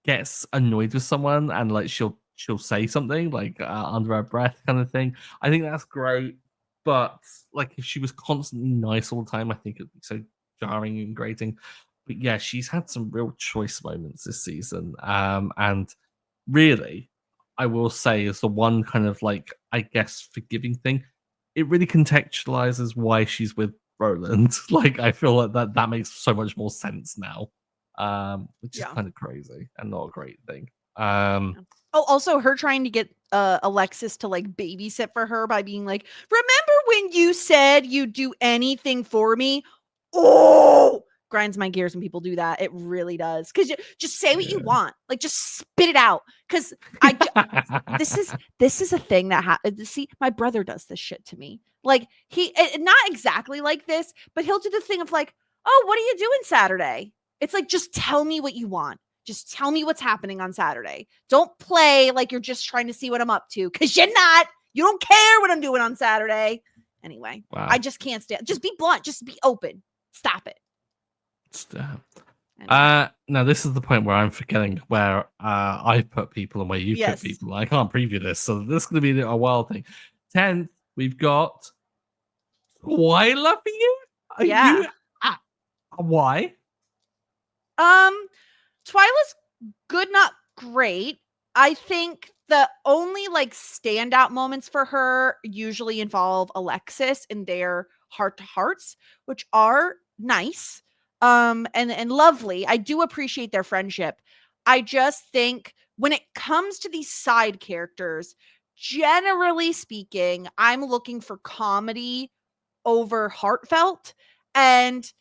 gets annoyed with someone and like she'll say something like under her breath kind of thing. I think that's great, but like if she was constantly nice all the time, I think it'd be so jarring and grating. But yeah, she's had some real choice moments this season, and really I will say is the one kind of like I guess forgiving thing. It really contextualizes why she's with Roland. Like I feel like that makes so much more sense now, which is kind of crazy and not a great thing. Also her trying to get Alexis to like babysit for her by being like, remember when you said you'd do anything for me? Oh, grinds my gears when people do that. It really does. Because just say what you want. Like just spit it out. Because this is a thing that happens. See, my brother does this shit to me. Like he not exactly like this, but he'll do the thing of like, oh, what are you doing Saturday? It's like, just tell me what you want. Just tell me what's happening on Saturday. Don't play like you're just trying to see what I'm up to. Because you're not. You don't care what I'm doing on Saturday. Anyway, wow. I just can't stand. Just be blunt. Just be open. Stop it. Stop. Now this is the point where I'm forgetting where I've put people and where you've put people. I can't preview this, so this is going to be a wild thing. 10th, we've got Twyla for you. Why? Twyla's good, not great. I think the only like standout moments for her usually involve Alexis and their heart-to-hearts, which are nice and lovely. I do appreciate their friendship. I just think when it comes to these side characters, generally speaking, I'm looking for comedy over heartfelt, and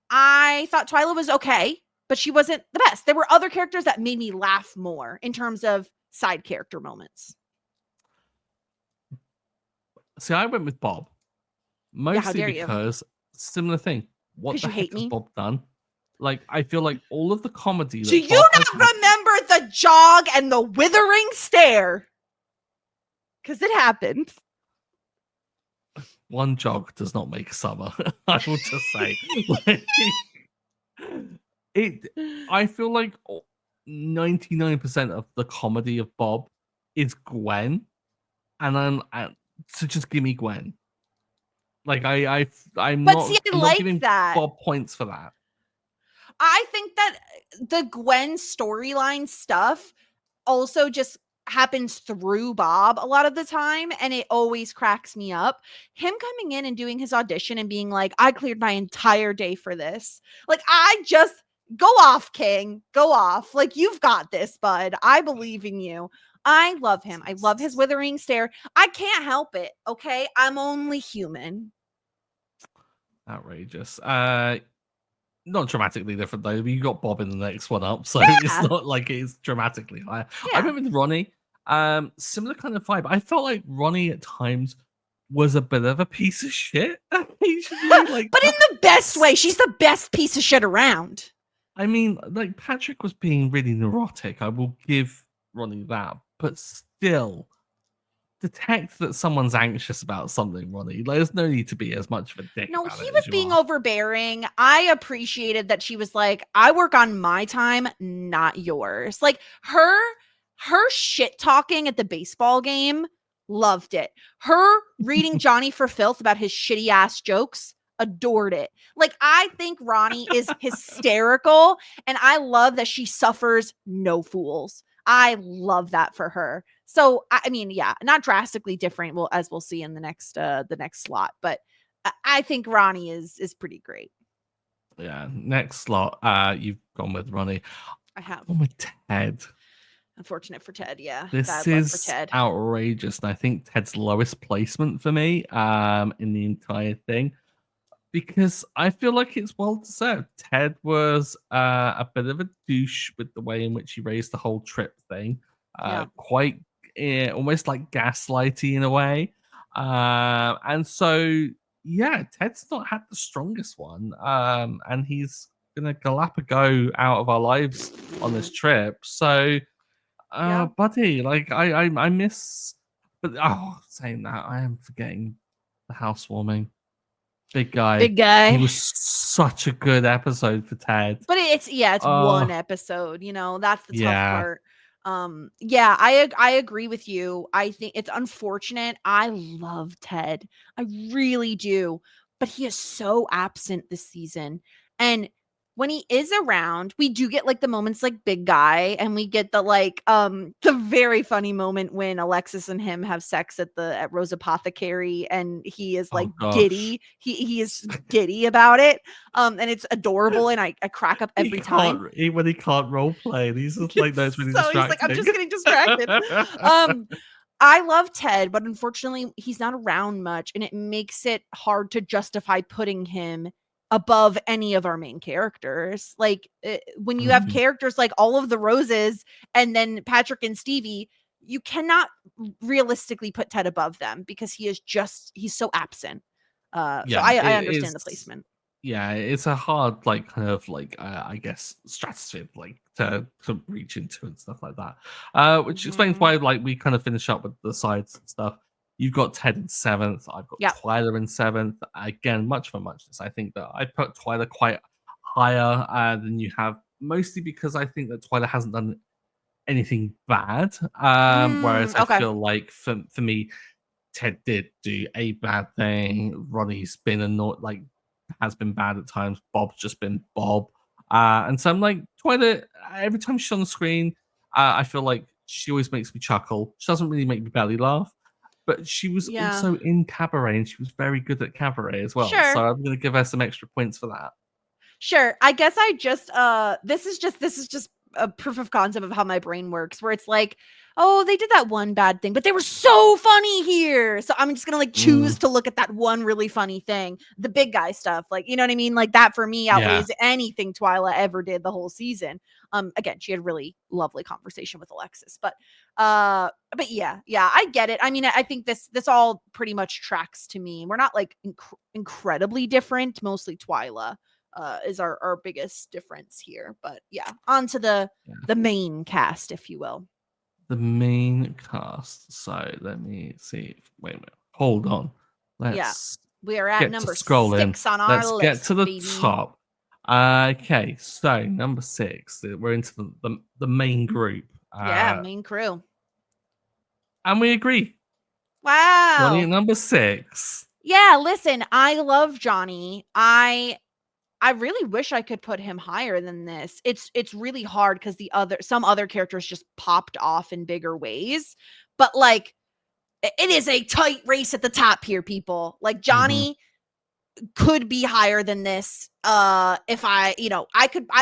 I thought Twyla was okay, but she wasn't the best. There were other characters that made me laugh more in terms of side character moments. See, I went with Bob. Mostly because similar thing. What the heck has Bob done? Like, I feel like all of the comedy. Do you not remember the jog and the withering stare? Because it happened. one jog does not make a summer. I will just say, like, it. I feel like 99% of the comedy of Bob is Gwen, and so just give me Gwen. Like I'm But see, I not like giving that. Bob points for that. I think that the Gwen storyline stuff also just happens through Bob a lot of the time, and it always cracks me up. Him coming in and doing his audition and being like, I cleared my entire day for this. Like, I just go off, King. Go off. Like, you've got this, bud. I believe in you. I love him. I love his withering stare. I can't help it. Okay. I'm only human. Outrageous. Not dramatically different though. You got Bob in the next one up, so it's Yeah. not like it's dramatically higher. I Yeah. remember with Ronnie, similar kind of vibe. I felt like Ronnie at times was a bit of a piece of shit. Occasionally, like, But in the best way. She's the best piece of shit around. I mean, like Patrick was being really neurotic. I will give Ronnie that, but still, detect that someone's anxious about something, Ronnie. Like, there's no need to be as much of a dick No, about he it was as you being are. overbearing. I appreciated that she was like, I work on my time, not yours. Like her shit talking at the baseball game, loved it. Her reading Johnny for filth about his shitty ass jokes, adored it. Like, I think Ronnie is hysterical, and I love that she suffers no fools. I love that for her. So I mean, yeah, not drastically different. Well, as we'll see in the next slot, but I think Ronnie is pretty great. Yeah. Next slot, you've gone with Ronnie. I have. Gone with Ted. Unfortunate for Ted. Yeah. This Bad luck for is Ted. outrageous, and I think Ted's lowest placement for me, in the entire thing, because I feel like it's well deserved. Ted was a bit of a douche with the way in which he raised the whole trip thing, Yeah. quite almost like gaslighty in a way, and so yeah, Ted's not had the strongest one, and he's gonna Galapagos out of our lives on this trip, so. Yeah. Buddy, like I miss, but saying that I am forgetting the housewarming. Big guy. Big He guy. was such a good episode for Ted. But it's one Oh episode, that's the tough yeah. part. Yeah, I agree with you. I think it's unfortunate. I love Ted. I really do. But he is so absent this season. And when he is around, we do get like the moments like big guy, and we get the very funny moment when Alexis and him have sex at Rose Apothecary, and he is like Oh gosh. giddy. He is giddy about it. And it's adorable, and I crack up He every time. can't when he can't role play. He's just like, no, it's really So he's like, I'm distracting. just getting distracted. I love Ted, but unfortunately, he's not around much, and it makes it hard to justify putting him above any of our main characters. Like, when you have Mhm. characters like all of the Roses and then Patrick and Stevie, you cannot realistically put Ted above them because he's so absent. So Yeah, I it understand the is. placement. Yeah, it's a hard, like, kind of like, I guess, stratosphere, like, to reach into and stuff like that. Which explains Mhm. why, like, we kind of finish up with the sides and stuff. You've got Ted in seventh. I've got Yeah. Twyla in seventh. Again, much for muchness. I think that I put Twyla quite higher than you have, mostly because I think that Twyla hasn't done anything bad. Whereas I Okay. feel like for me, Ted did do a bad thing. Ronnie's been like has been bad at times. Bob's just been Bob. And so I'm like, Twilight, every time she's on the screen, I feel like she always makes me chuckle. She doesn't really make me belly laugh, but she was Yeah. also in Cabaret, and she was very good at Cabaret as well. Sure. So I'm going to give her some extra points for that. Sure. I guess I just this is just a proof of concept of how my brain works, where it's like, oh, they did that one bad thing, but they were so funny here. So I'm just gonna like Mm, choose to look at that one really funny thing. The big guy stuff, like, you know what I mean? Like, that for me yeah. outweighs anything Twyla ever did the whole season. Again, she had really lovely conversation with Alexis. But yeah, I get it. I mean, I think this all pretty much tracks to me. We're not like incredibly different, mostly Twyla is our biggest difference here. But yeah, on to the main cast, if you will. The main cast. So let me see. Wait a minute. Hold on. Yeah. Let's We are at get to number scrolling. 6 on our Let's get list, to the baby. top. Okay, so number 6. We're into the main group. Yeah, main crew. And we agree. Johnny at Wow. number 6. Yeah, listen, I love Johnny. I really wish I could put him higher than this. It's really hard because some other characters just popped off in bigger ways. But like it is a tight race at the top here, people. Like Johnny could be higher than this. If I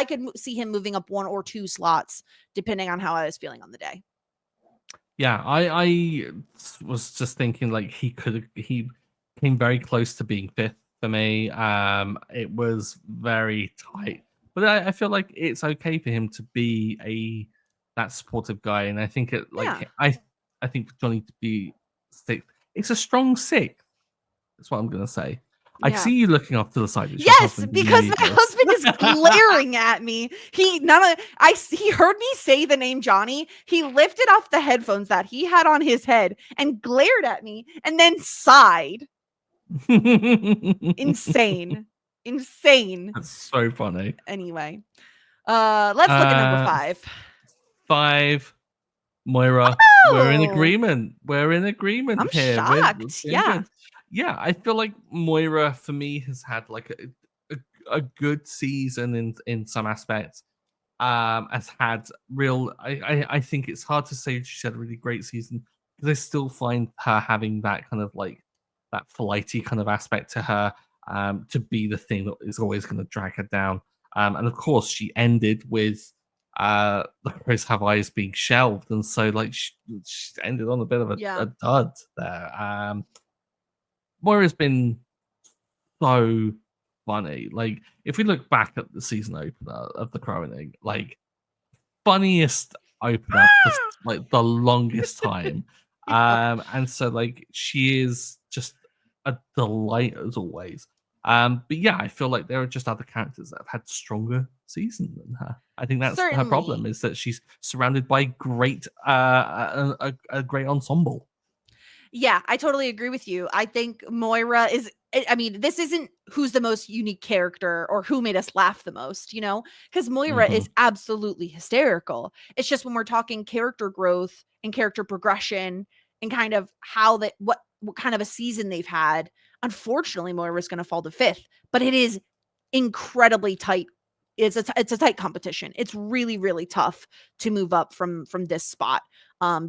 could see him moving up 1 or 2 slots depending on how I was feeling on the day. Yeah, I was just thinking like he came very close to being 5th for me. It was very tight, but I feel like it's okay for him to be that supportive guy, and I think Yeah. I think for Johnny to be 6th, it's a strong 6th. That's what I'm gonna say. I Yeah. see you looking off to the side. It's your Yes, husband giving because you my this. husband is glaring at me. He heard me say the name Johnny. He lifted off the headphones that he had on his head and glared at me and then sighed. Insane. Insane. That's so funny. Anyway, let's look at number 5. 5. Moira, we're in Oh, agreement. We're in agreement I'm here. We're shocked. in Yeah. good. Yeah, I feel like Moira for me has had like a good season in some aspects. Has had real. I think it's hard to say she's had a really great season because I still find her having that kind of like that flighty kind of aspect to her. To be the thing that is always going to drag her down. And of course, she ended with the Crows Have Eyes being shelved, and so like she ended on a bit of Yeah. a dud there. Moira's been so funny. Like if we look back at the season opener of The Crowning, like funniest opener for like the longest time. And so like she is just a delight as always. But yeah, I feel like there are just other characters that have had stronger season than her. I think that's her problem Certainly. is that she's surrounded by great a great ensemble. Yeah, I totally agree with you. I think Moira is I mean, this isn't who's the most unique character or who made us laugh the most, because Moira Mhm. is absolutely hysterical. It's just when we're talking character growth and character progression and kind of how that what kind of a season they've had, unfortunately Moira's going to fall to 5th, but it is incredibly tight. It's a tight competition. It's really really tough to move up from this spot.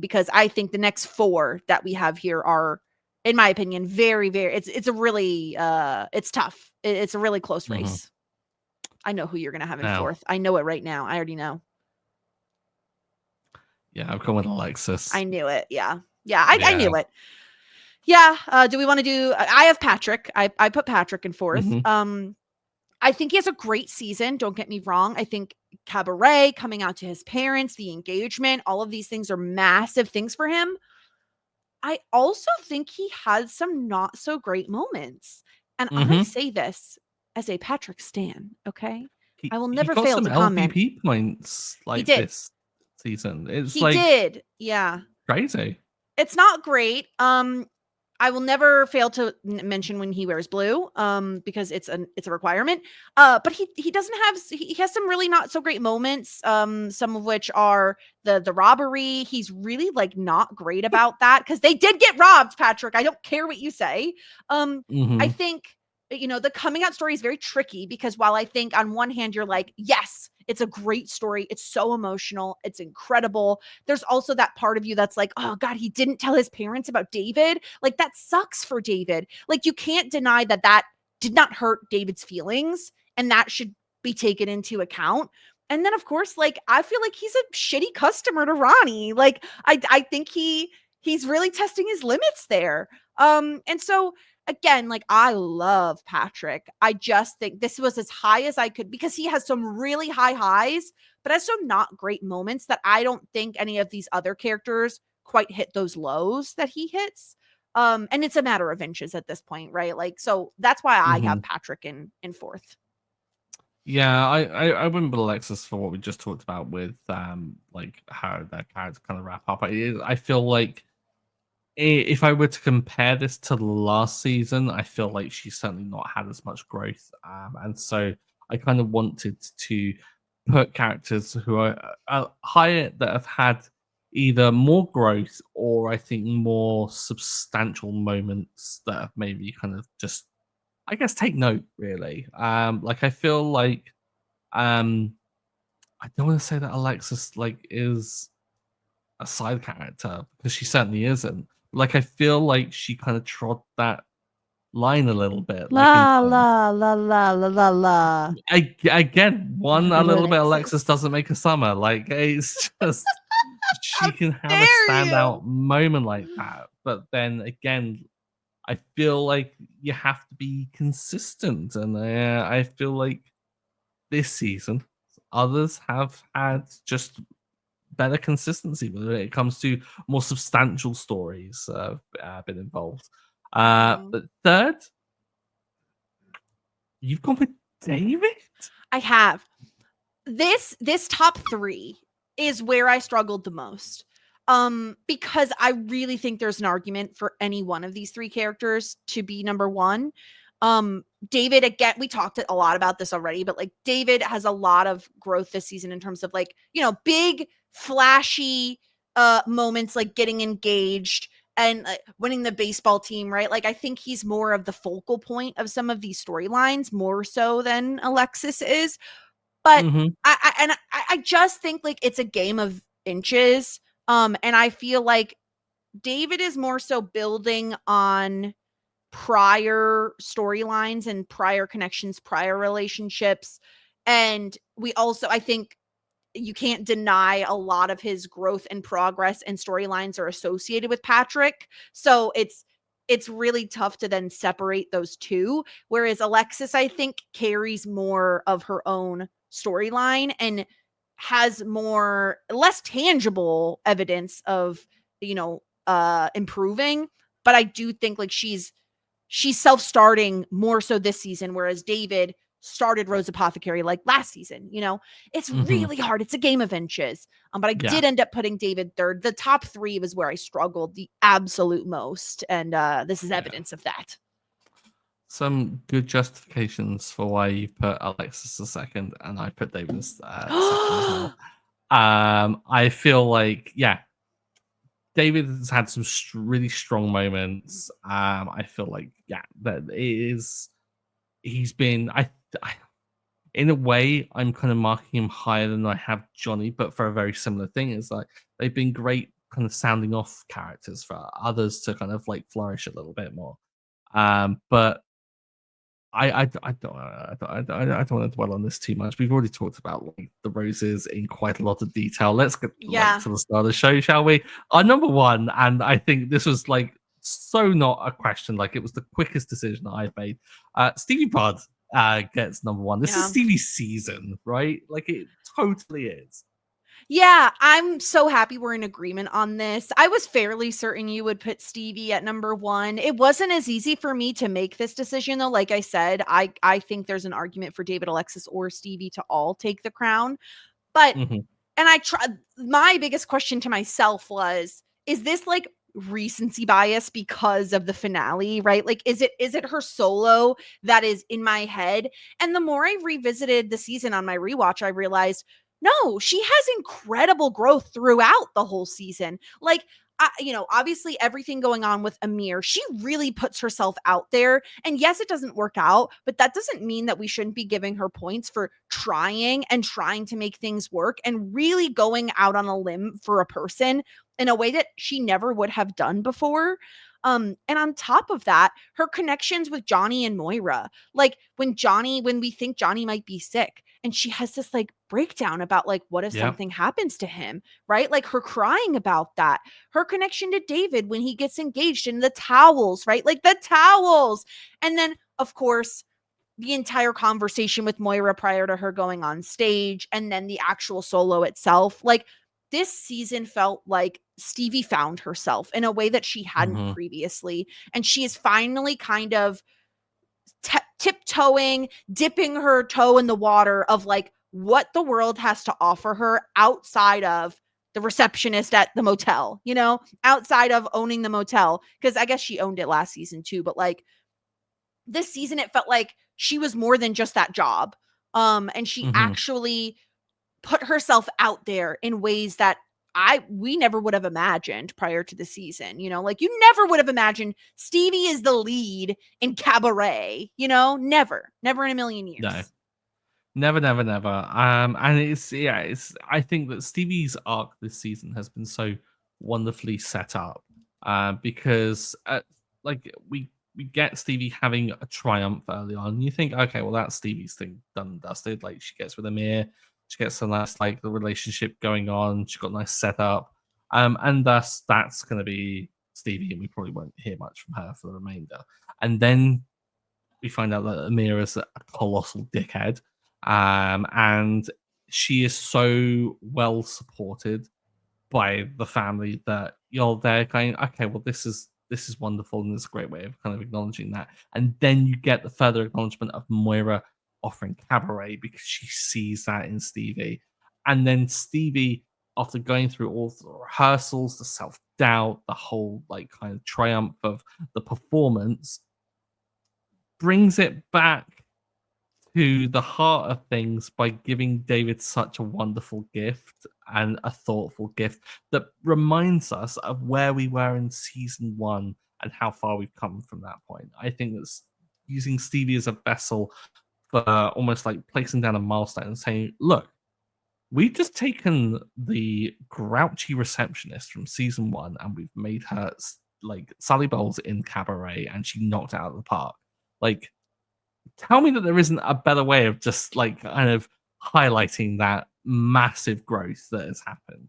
Because I think the next 4 that we have here are, in my opinion, very, very. It's a really it's tough. It's a really close Mhm. race. I know who you're gonna have in Now, 4th. I know it right now. I already know. yeah, I've gone with Alexis. I knew it. Yeah, yeah. I Yeah. knew it. Yeah. Do we want to do? I have Patrick. I put Patrick in 4th. Mhm. I think he has a great season. Don't get me wrong. I think Cabaret coming out to his parents, the engagement, all of these things are massive things for him. I also think he had some not so great moments. And I Mhm. say this as a Patrick stan, okay? I will He never got fail some to comment. LVP points He like did. this season. It's He like did. Yeah. crazy. It's not great. I will never fail to mention when he wears blue, because it's a requirement. But he doesn't have he has some really not so great moments. Some of which are the robbery. He's really like not great about that because they did get robbed, Patrick. I don't care what you say. I Mhm. think the coming out story is very tricky because while I think on one hand you're like, yes, it's a great story, it's so emotional, it's incredible, there's also that part of you that's like, oh God, he didn't tell his parents about David. Like, that sucks for David. Like, you can't deny that that did not hurt David's feelings and that should be taken into account. And then, of course, like, I feel like he's a shitty customer to Ronnie. Like, I think he's really testing his limits there. And so again, like, I love Patrick. I just think this was as high as I could because he has some really high highs, but has some not great moments that I don't think any of these other characters quite hit those lows that he hits. And it's a matter of inches at this point, right? Like, so that's why I have Mhm. Patrick in 4th. Yeah, I wouldn't put Alexis for what we just talked about with like how that character kind of wrap up. I feel like if I were to compare this to last season, I feel like she's certainly not had as much growth, and so I kind of wanted to put characters who are higher that have had either more growth or I think more substantial moments that have made me kind of just, I guess, take note. Really, like I feel like I don't want to say that Alexis like is a side character because she certainly isn't. Like I feel like she kind of trod that line a little bit, like in La terms. la la la la la la. Again, one a little bit Alexis Alexis. doesn't make a summer. Like it's just How she can have a dare you? standout moment like that, but then again, I feel like you have to be consistent, and I feel like this season others have had just better consistency when it comes to more substantial stories been involved. Mhm. But third, you've gone with David. I have. This top 3 is where I struggled the most. Because I really think there's an argument for any one of these 3 characters to be number 1. David, again, we talked a lot about this already, but like David has a lot of growth this season in terms of like, big flashy moments like getting engaged and winning the baseball team, right? Like I think he's more of the focal point of some of these storylines more so than Alexis is. But Mm-hmm. I just think like it's a game of inches. And I feel like David is more so building on prior storylines and prior connections, prior relationships. And we also, I think you can't deny a lot of his growth and progress and storylines are associated with Patrick. So it's really tough to then separate those two. Whereas Alexis, I think, carries more of her own storyline and has more less tangible evidence of, improving. But I do think like she's self-starting more so this season, whereas David started Rose Apothecary like last season. It's Mm-hmm. really hard. It's a game of inches. But I Yeah. did end up putting David third. The top 3 was where I struggled the absolute most, and this is Yeah. evidence of that. Some good justifications for why you put Alexis a second and I put David second as well. I feel like, yeah, David has had some really strong moments. I feel like, yeah, that it is. He's been, I in a way, I'm kind of marking him higher than I have Johnny, but for a very similar thing. It's like they've been great kind of sounding off characters for others to kind of like flourish a little bit more. But I don't want to dwell on this too much. We've already talked about like the roses in quite a lot of detail. Let's get like Yeah. to the start of the show, shall we? Our number one, and I think this was like so not a question. Like it was the quickest decision I've made. Stevie Budd gets number one. This is Yeah. Stevie's season, right? Like it totally is. Yeah, I'm so happy we're in agreement on this. I was fairly certain you would put Stevie at number 1. It wasn't as easy for me to make this decision though. Like I said, I think there's an argument for David, Alexis, or Stevie to all take the crown. But Hmm. and I tried, my biggest question to myself was, is this like recency bias because of the finale, right? Like is it her solo that is in my head? And the more I revisited the season on my rewatch, I realized no, she has incredible growth throughout the whole season. Like obviously everything going on with Amir, she really puts herself out there. And yes, it doesn't work out, but that doesn't mean that we shouldn't be giving her points for trying to make things work and really going out on a limb for a person in a way that she never would have done before. And on top of that, her connections with Johnny and Moira, like when we think Johnny might be sick, and she has this like breakdown about like, what if Yeah. something happens to him, right? Like her crying about that, her connection to David when he gets engaged, and the towels, right? Like the towels. And then, of course, the entire conversation with Moira prior to her going on stage, and then the actual solo itself. Like this season felt like Stevie found herself in a way that she hadn't Hmm. previously. And she is finally kind of tiptoeing, dipping her toe in the water of like what the world has to offer her outside of the receptionist at the motel, you know, outside of owning the motel. Because I guess she owned it last season too, but like this season, it felt like she was more than just that job. And she actually put herself out there in ways that we never would have imagined prior to the season. You know, like you never would have imagined Stevie is the lead in Cabaret, you know, never in a million years. No. Never, never, never. And it's. I think that Stevie's arc this season has been so wonderfully set up, because like we get Stevie having a triumph early on. You think, okay, well that's Stevie's thing done and dusted. Like she gets with Amir, she gets a nice like the relationship going on. She got a nice setup, and thus that's going to be Stevie, and we probably won't hear much from her for the remainder. And then we find out that Amir is a colossal dickhead. And she is so well supported by the family that you're there going, okay, well, this is wonderful, and it's a great way of kind of acknowledging that. And then you get the further acknowledgement of Moira offering Cabaret because she sees that in Stevie. And then Stevie, after going through all the rehearsals, the self-doubt, the whole like kind of triumph of the performance, brings it back to the heart of things by giving David such a wonderful gift and a thoughtful gift that reminds us of where we were in season 1 and how far we've come from that point. I think that's using Stevie as a vessel for almost like placing down a milestone and saying, look, we've just taken the grouchy receptionist from season 1 and we've made her like Sally Bowles in Cabaret, and she knocked it out of the park. Like, tell me that there isn't a better way of just like kind of highlighting that massive growth that has happened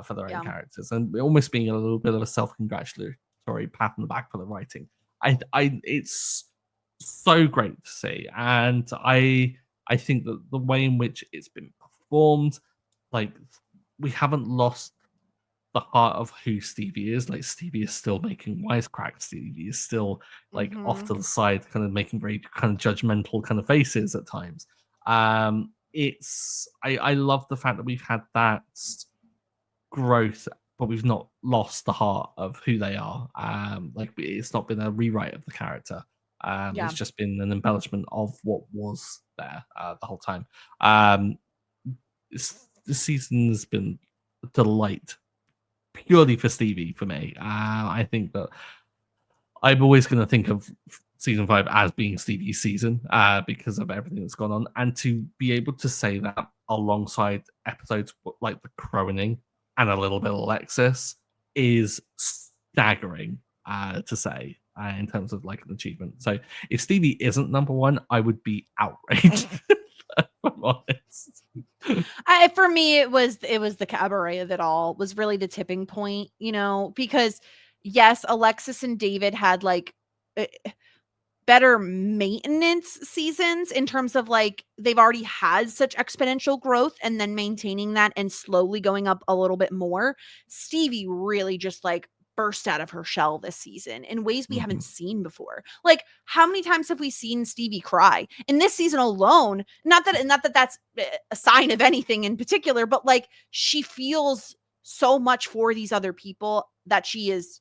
for their own characters, and almost being a little bit of a self-congratulatory pat on the back for the writing. It's so great to see, and I think that the way in which it's been performed, like we haven't lost the heart of who Stevie is. Like Stevie is still making wisecracks. Stevie is still like off to the side, kind of making very kind of judgmental kind of faces at times. I love the fact that we've had that growth, but we've not lost the heart of who they are. Like it's not been a rewrite of the character. It's just been an embellishment of what was there the whole time. This season has been a delight purely for Stevie for me. I think that I'm always going to think of season 5 as being Stevie's season because of everything that's gone on, and to be able to say that alongside episodes like the Croning and a little bit of Alexis is staggering to say in terms of like an achievement. So if Stevie isn't number 1, I would be outraged. If I'm honest. For me, it was the Cabaret of it all was really the tipping point, you know, because yes, Alexis and David had like better maintenance seasons in terms of like they've already had such exponential growth, and then maintaining that and slowly going up a little bit more. Stevie really just like burst out of her shell this season in ways we haven't seen before. Like, how many times have we seen Stevie cry in this season alone? Not that that's a sign of anything in particular, but like she feels so much for these other people that she's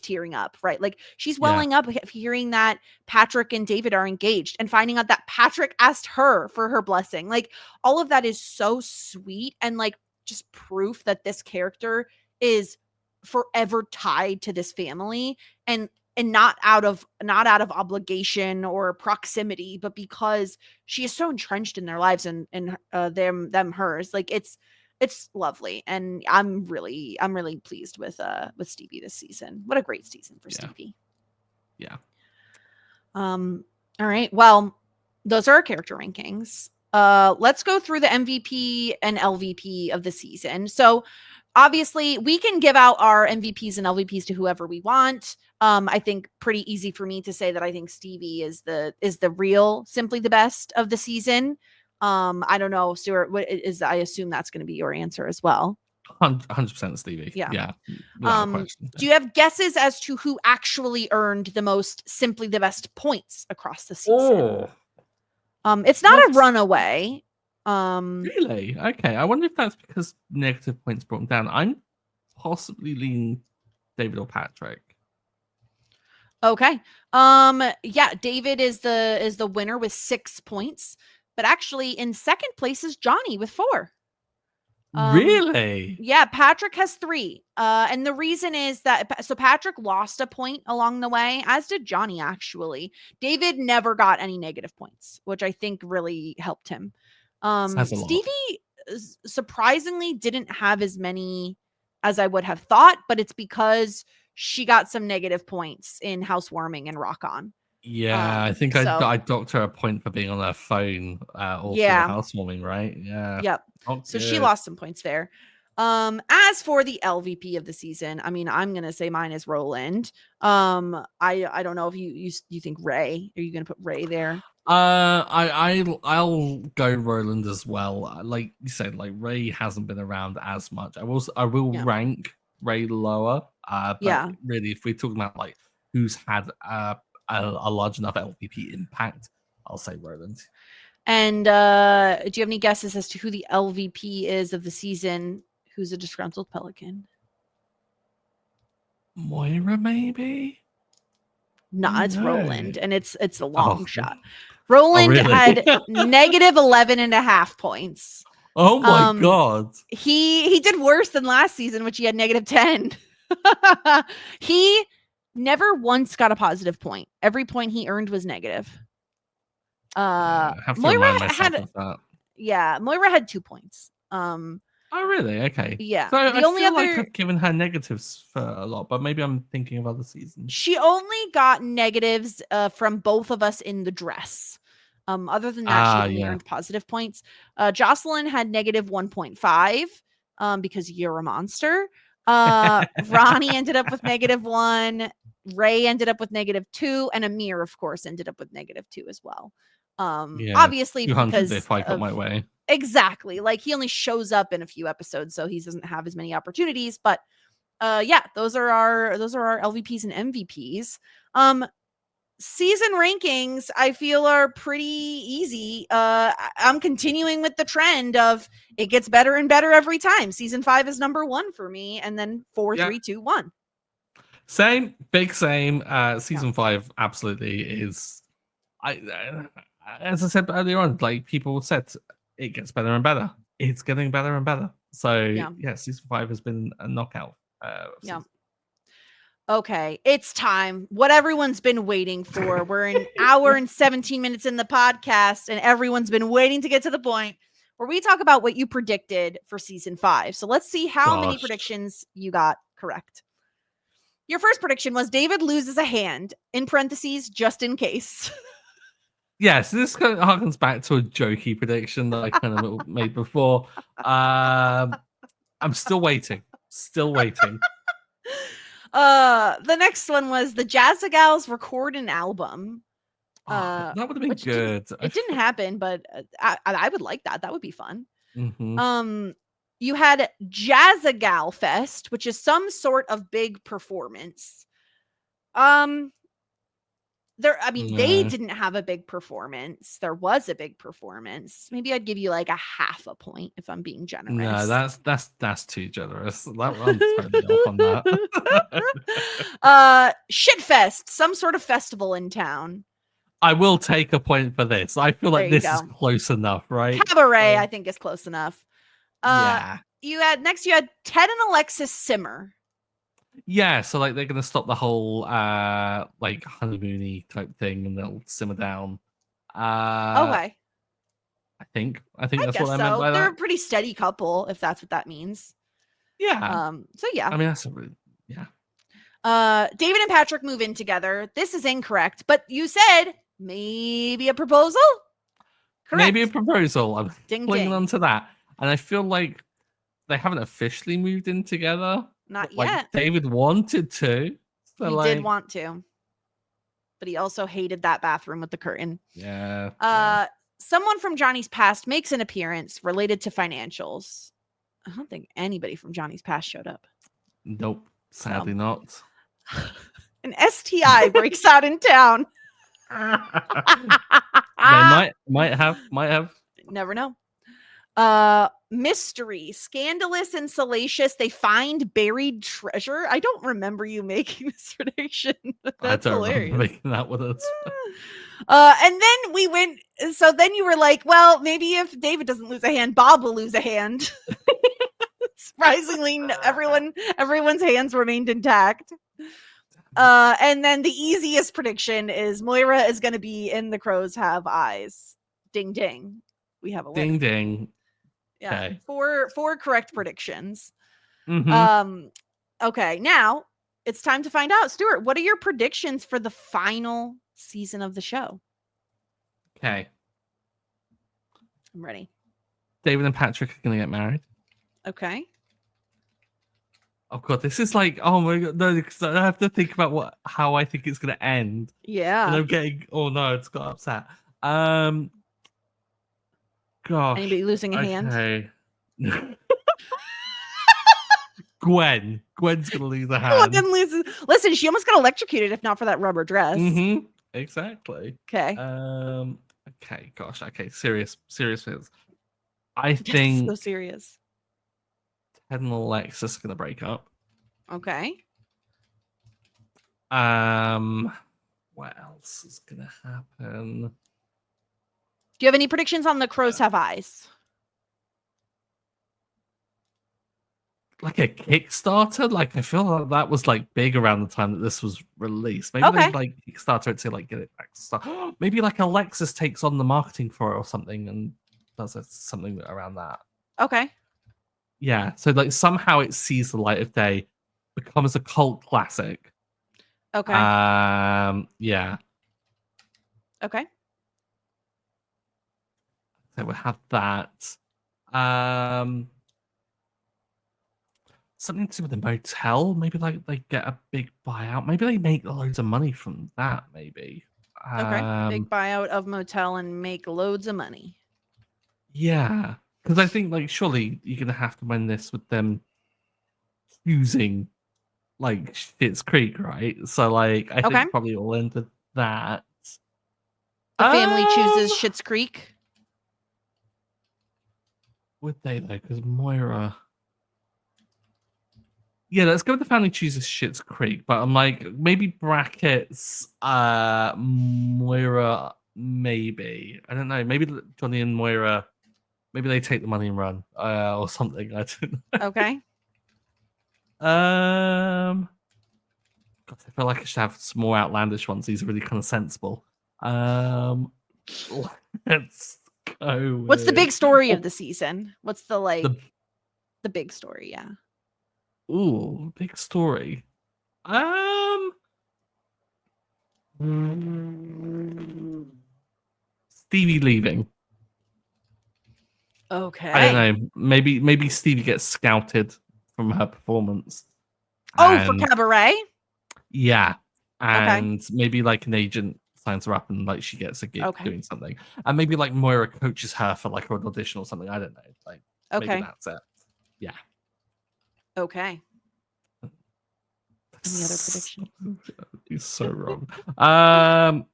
tearing up, right? Like she's welling up hearing that Patrick and David are engaged and finding out that Patrick asked her for her blessing. Like all of that is so sweet and like just proof that this character is forever tied to this family, and not out of obligation or proximity, but because she is so entrenched in their lives and hers. Like it's lovely, and I'm really pleased with Stevie this season. What a great season for Stevie. Yeah. All right. Well, those are our character rankings. Let's go through the MVP and LVP of the season. So obviously, we can give out our MVPs and LVPs to whoever we want. I think pretty easy for me to say that I think Stevie is the real simply the best of the season. I don't know, Stuart, what is, I assume that's going to be your answer as well. 100% Stevie. Yeah. Do you have guesses as to who actually earned the most simply the best points across the season? It's not a runaway. Really? Okay. I wonder if that's because negative points brought him down. I'm possibly leaning David or Patrick. Okay. Yeah, David is the winner with 6 points, but actually in second place is Johnny with 4. Really? Yeah, Patrick has 3. And the reason is that so Patrick lost a point along the way, as did Johnny actually. David never got any negative points, which I think really helped him. Says a lot. Stevie surprisingly didn't have as many as I would have thought, but it's because she got some negative points in housewarming and rock on. Yeah, I think I docked her a point for being on her phone all through the Yeah. housewarming, right? Yeah. Yep. Not So she good. lost some points there. As for the LVP of the season, I mean, I'm gonna say mine is Roland. I don't know if you think Ray. Are you gonna put Ray there? I'll go Roland as well. Like you said, like Ray hasn't been around as much. I will Yeah. rank Ray lower. But Yeah. really, if we're talking about like who's had a large enough LVP impact, I'll say Roland. And do you have any guesses as to who the LVP is of the season? Who's a disgruntled Pelican? Moira, maybe. Nah, it's No. Roland, and it's a long Oh. shot. Roland really? had negative 11.5 points. Oh my god. He did worse than last season, which he had negative 10. He never once got a positive point. Every point he earned was negative. I have to Moira remind myself had of that. Yeah, Moira had 2 points. Oh really? Okay. Yeah. So The I only feel like other I've given her negatives for a lot, but maybe I'm thinking of other seasons. she only got negatives from both of us in the dress. Other than that, she only earned positive points. Jocelyn had negative 1.5 because you're a monster. Ronnie ended up with negative 1. Ray ended up with negative 2, and Amir, of course, ended up with negative 2 as well. Obviously 200 because if I got my way. Exactly. Like he only shows up in a few episodes, so he doesn't have as many opportunities. But yeah, those are our LVPs and MVPs. Season rankings, I feel, are pretty easy. I'm continuing with the trend of it gets better and better every time. Season 5 is number 1 for me, and then 4, 3, 2, 1. Same, big same. Season 5 absolutely is. As I said earlier on, like people said, it gets better and better. It's getting better and better. So yeah, season 5 has been a knockout. Yeah. Okay, it's time. What everyone's been waiting for. We're an hour and 17 minutes in the podcast, and everyone's been waiting to get to the point where we talk about what you predicted for season 5. So let's see how many predictions you got correct. Your first prediction was David loses a hand, in parentheses, just in case. Yes, this kind of harkens back to a jokey prediction that I kind of made before. I'm still waiting. Still waiting. The next one was the Jazzagals record an album. That would have been good. It didn't happen, but I would like that. That would be fun. Mm-hmm. You had Jazzagal Fest, which is some sort of big performance. They didn't have a big performance. There was a big performance. Maybe I'd give you like a half a point if I'm being generous. No, that's too generous. I'm totally off on that. Schitt Fest, some sort of festival in town. I will take a point for this. I feel like this is close enough, right? Cabaret, I think, is close enough. Yeah. You had Ted and Alexis simmer. Yeah, so like they're gonna stop the whole like honeymoony type thing and they'll simmer down. Okay. I think that's what I meant by that. They're a pretty steady couple, if that's what that means. Yeah. So yeah. I mean that's David and Patrick move in together. This is incorrect, but you said maybe a proposal? Correct. Maybe a proposal. I'm clinging on to that. And I feel like they haven't officially moved in together. Not like yet. David wanted to. So he did want to. But he also hated that bathroom with the curtain. Yeah. Someone from Johnny's past makes an appearance related to financials. I don't think anybody from Johnny's past showed up. Nope. Sadly not. An STI breaks out in town. They might have. Never know. Mystery, scandalous and salacious. They find buried treasure. I don't remember you making this prediction. I That's don't remember hilarious. making that with us. And then we went. So then you were like, well, maybe if David doesn't lose a hand, Bob will lose a hand. Surprisingly, everyone's hands remained intact. And then the easiest prediction is Moira is going to be in The Crows Have Eyes. Ding ding. We have a winner. Ding ding. Yeah, Okay. four correct predictions. Mm-hmm. Okay, now it's time to find out. Stuart, what are your predictions for the final season of the show? Okay. I'm ready. David and Patrick are going to get married. Okay. Oh god, this is like, oh my god, no, because I have to think about how I think it's going to end. Yeah. And I'm getting, oh no, it's got upset. Gosh. Anybody losing a hand? Okay. Gwen's gonna lose a hand. Listen, she almost got electrocuted if not for that rubber dress. Mm-hmm. Exactly. Okay. Okay. Gosh. Okay. Serious things. I think so serious. Ted and Alexis are gonna break up. Okay. What else is gonna happen? Do you have any predictions on The Crows Have Eyes? Like a Kickstarter? Like I feel like that was like big around the time that this was released. Maybe they like Kickstarter it to like get it back to start. Maybe like Alexis takes on the marketing for it or something and does something around that. Okay. Yeah. So like somehow it sees the light of day, becomes a cult classic. Okay. Yeah. Okay. So we'll have that. Something to do with the motel. Maybe like they get a big buyout. Maybe they make loads of money from that. Maybe. Okay. Big buyout of motel and make loads of money. Yeah, because I think like surely you're gonna have to win this with them using like Schitt's Creek, right? So like I think probably all into that. The family chooses Schitt's Creek. Would they though? Because Moira. Yeah, let's go with the family chooses Schitt's Creek, but I'm like maybe brackets Moira, maybe. I don't know. Maybe Johnny and Moira, maybe they take the money and run or something. I don't know. Okay. God, I feel like I should have some more outlandish ones. These are really kind of sensible. Let's go. What's the big story of the season? What's the big story? Yeah. Ooh, big story. Stevie leaving. Okay. I don't know. Maybe Stevie gets scouted from her performance. For Cabaret? Yeah. And maybe like an agent signs her up and like she gets a gig doing something. And maybe like Moira coaches her for like an audition or something. I don't know. Like maybe that's it. Yeah. Okay. Any other prediction? He's so wrong. I'm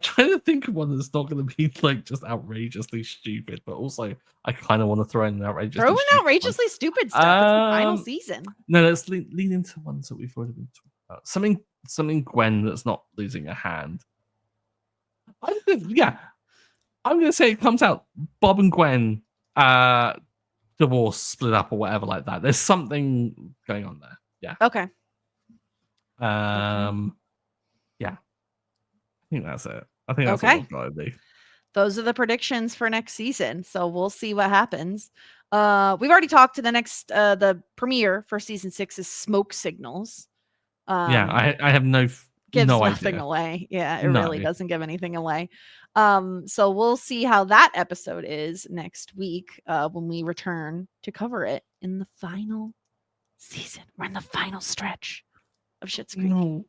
trying to think of one that's not going to be like just outrageously stupid, but also I kind of want to throw in an outrageously stupid stuff. It's the final season. No, let's lean into ones that we've already been talking about. Something Gwen that's not losing a hand. I'm going to say it comes out. Bob and Gwen divorce, split up, or whatever like that. There's something going on there. Yeah. Okay. Yeah. I think that's it. I think that's what we've got to do. Those are the predictions for next season. So we'll see what happens. We've already talked to the next the premiere for season 6 is Smoke Signals. I have gives nothing idea. Away. Yeah, it really doesn't give anything away. So we'll see how that episode is next week when we return to cover it in the final season. We're in the final stretch of Schitt's Creek. No.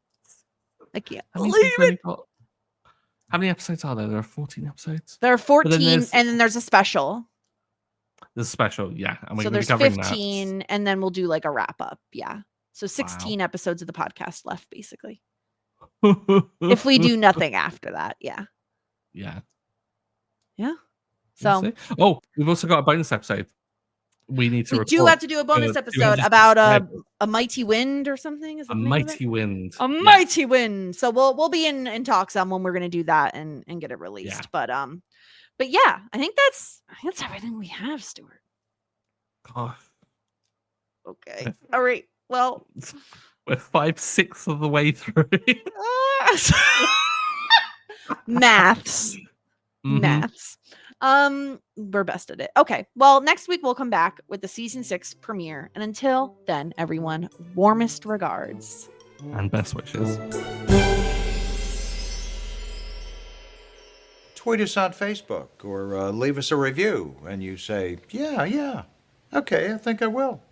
I can't believe it. How many episodes are there? There are 14 episodes. There are 14, and then there's a special. There's a special, yeah. And so there's 15, and then we'll do like a wrap up. Yeah. So 16 episodes of the podcast left, basically. If we do nothing after that, yeah. Yeah. Yeah. So see. Oh, we've also got a bonus episode. We need to we do record have to do a bonus for episode 200 about subscribers. a mighty wind or something. Is A that the name of it? mighty wind. A Yeah. mighty wind. So we'll be in talks on when we're gonna do that and get it released. Yeah. But yeah, I think that's everything we have, Stuart. God. Okay. All right. Well, we're 5/6 of the way through. Maths. Maths. We're best at it. Okay. Well, next week we'll come back with the season 6 premiere. And until then, everyone, warmest regards. And best wishes. Tweet us on Facebook or leave us a review and you say, yeah, okay, I think I will.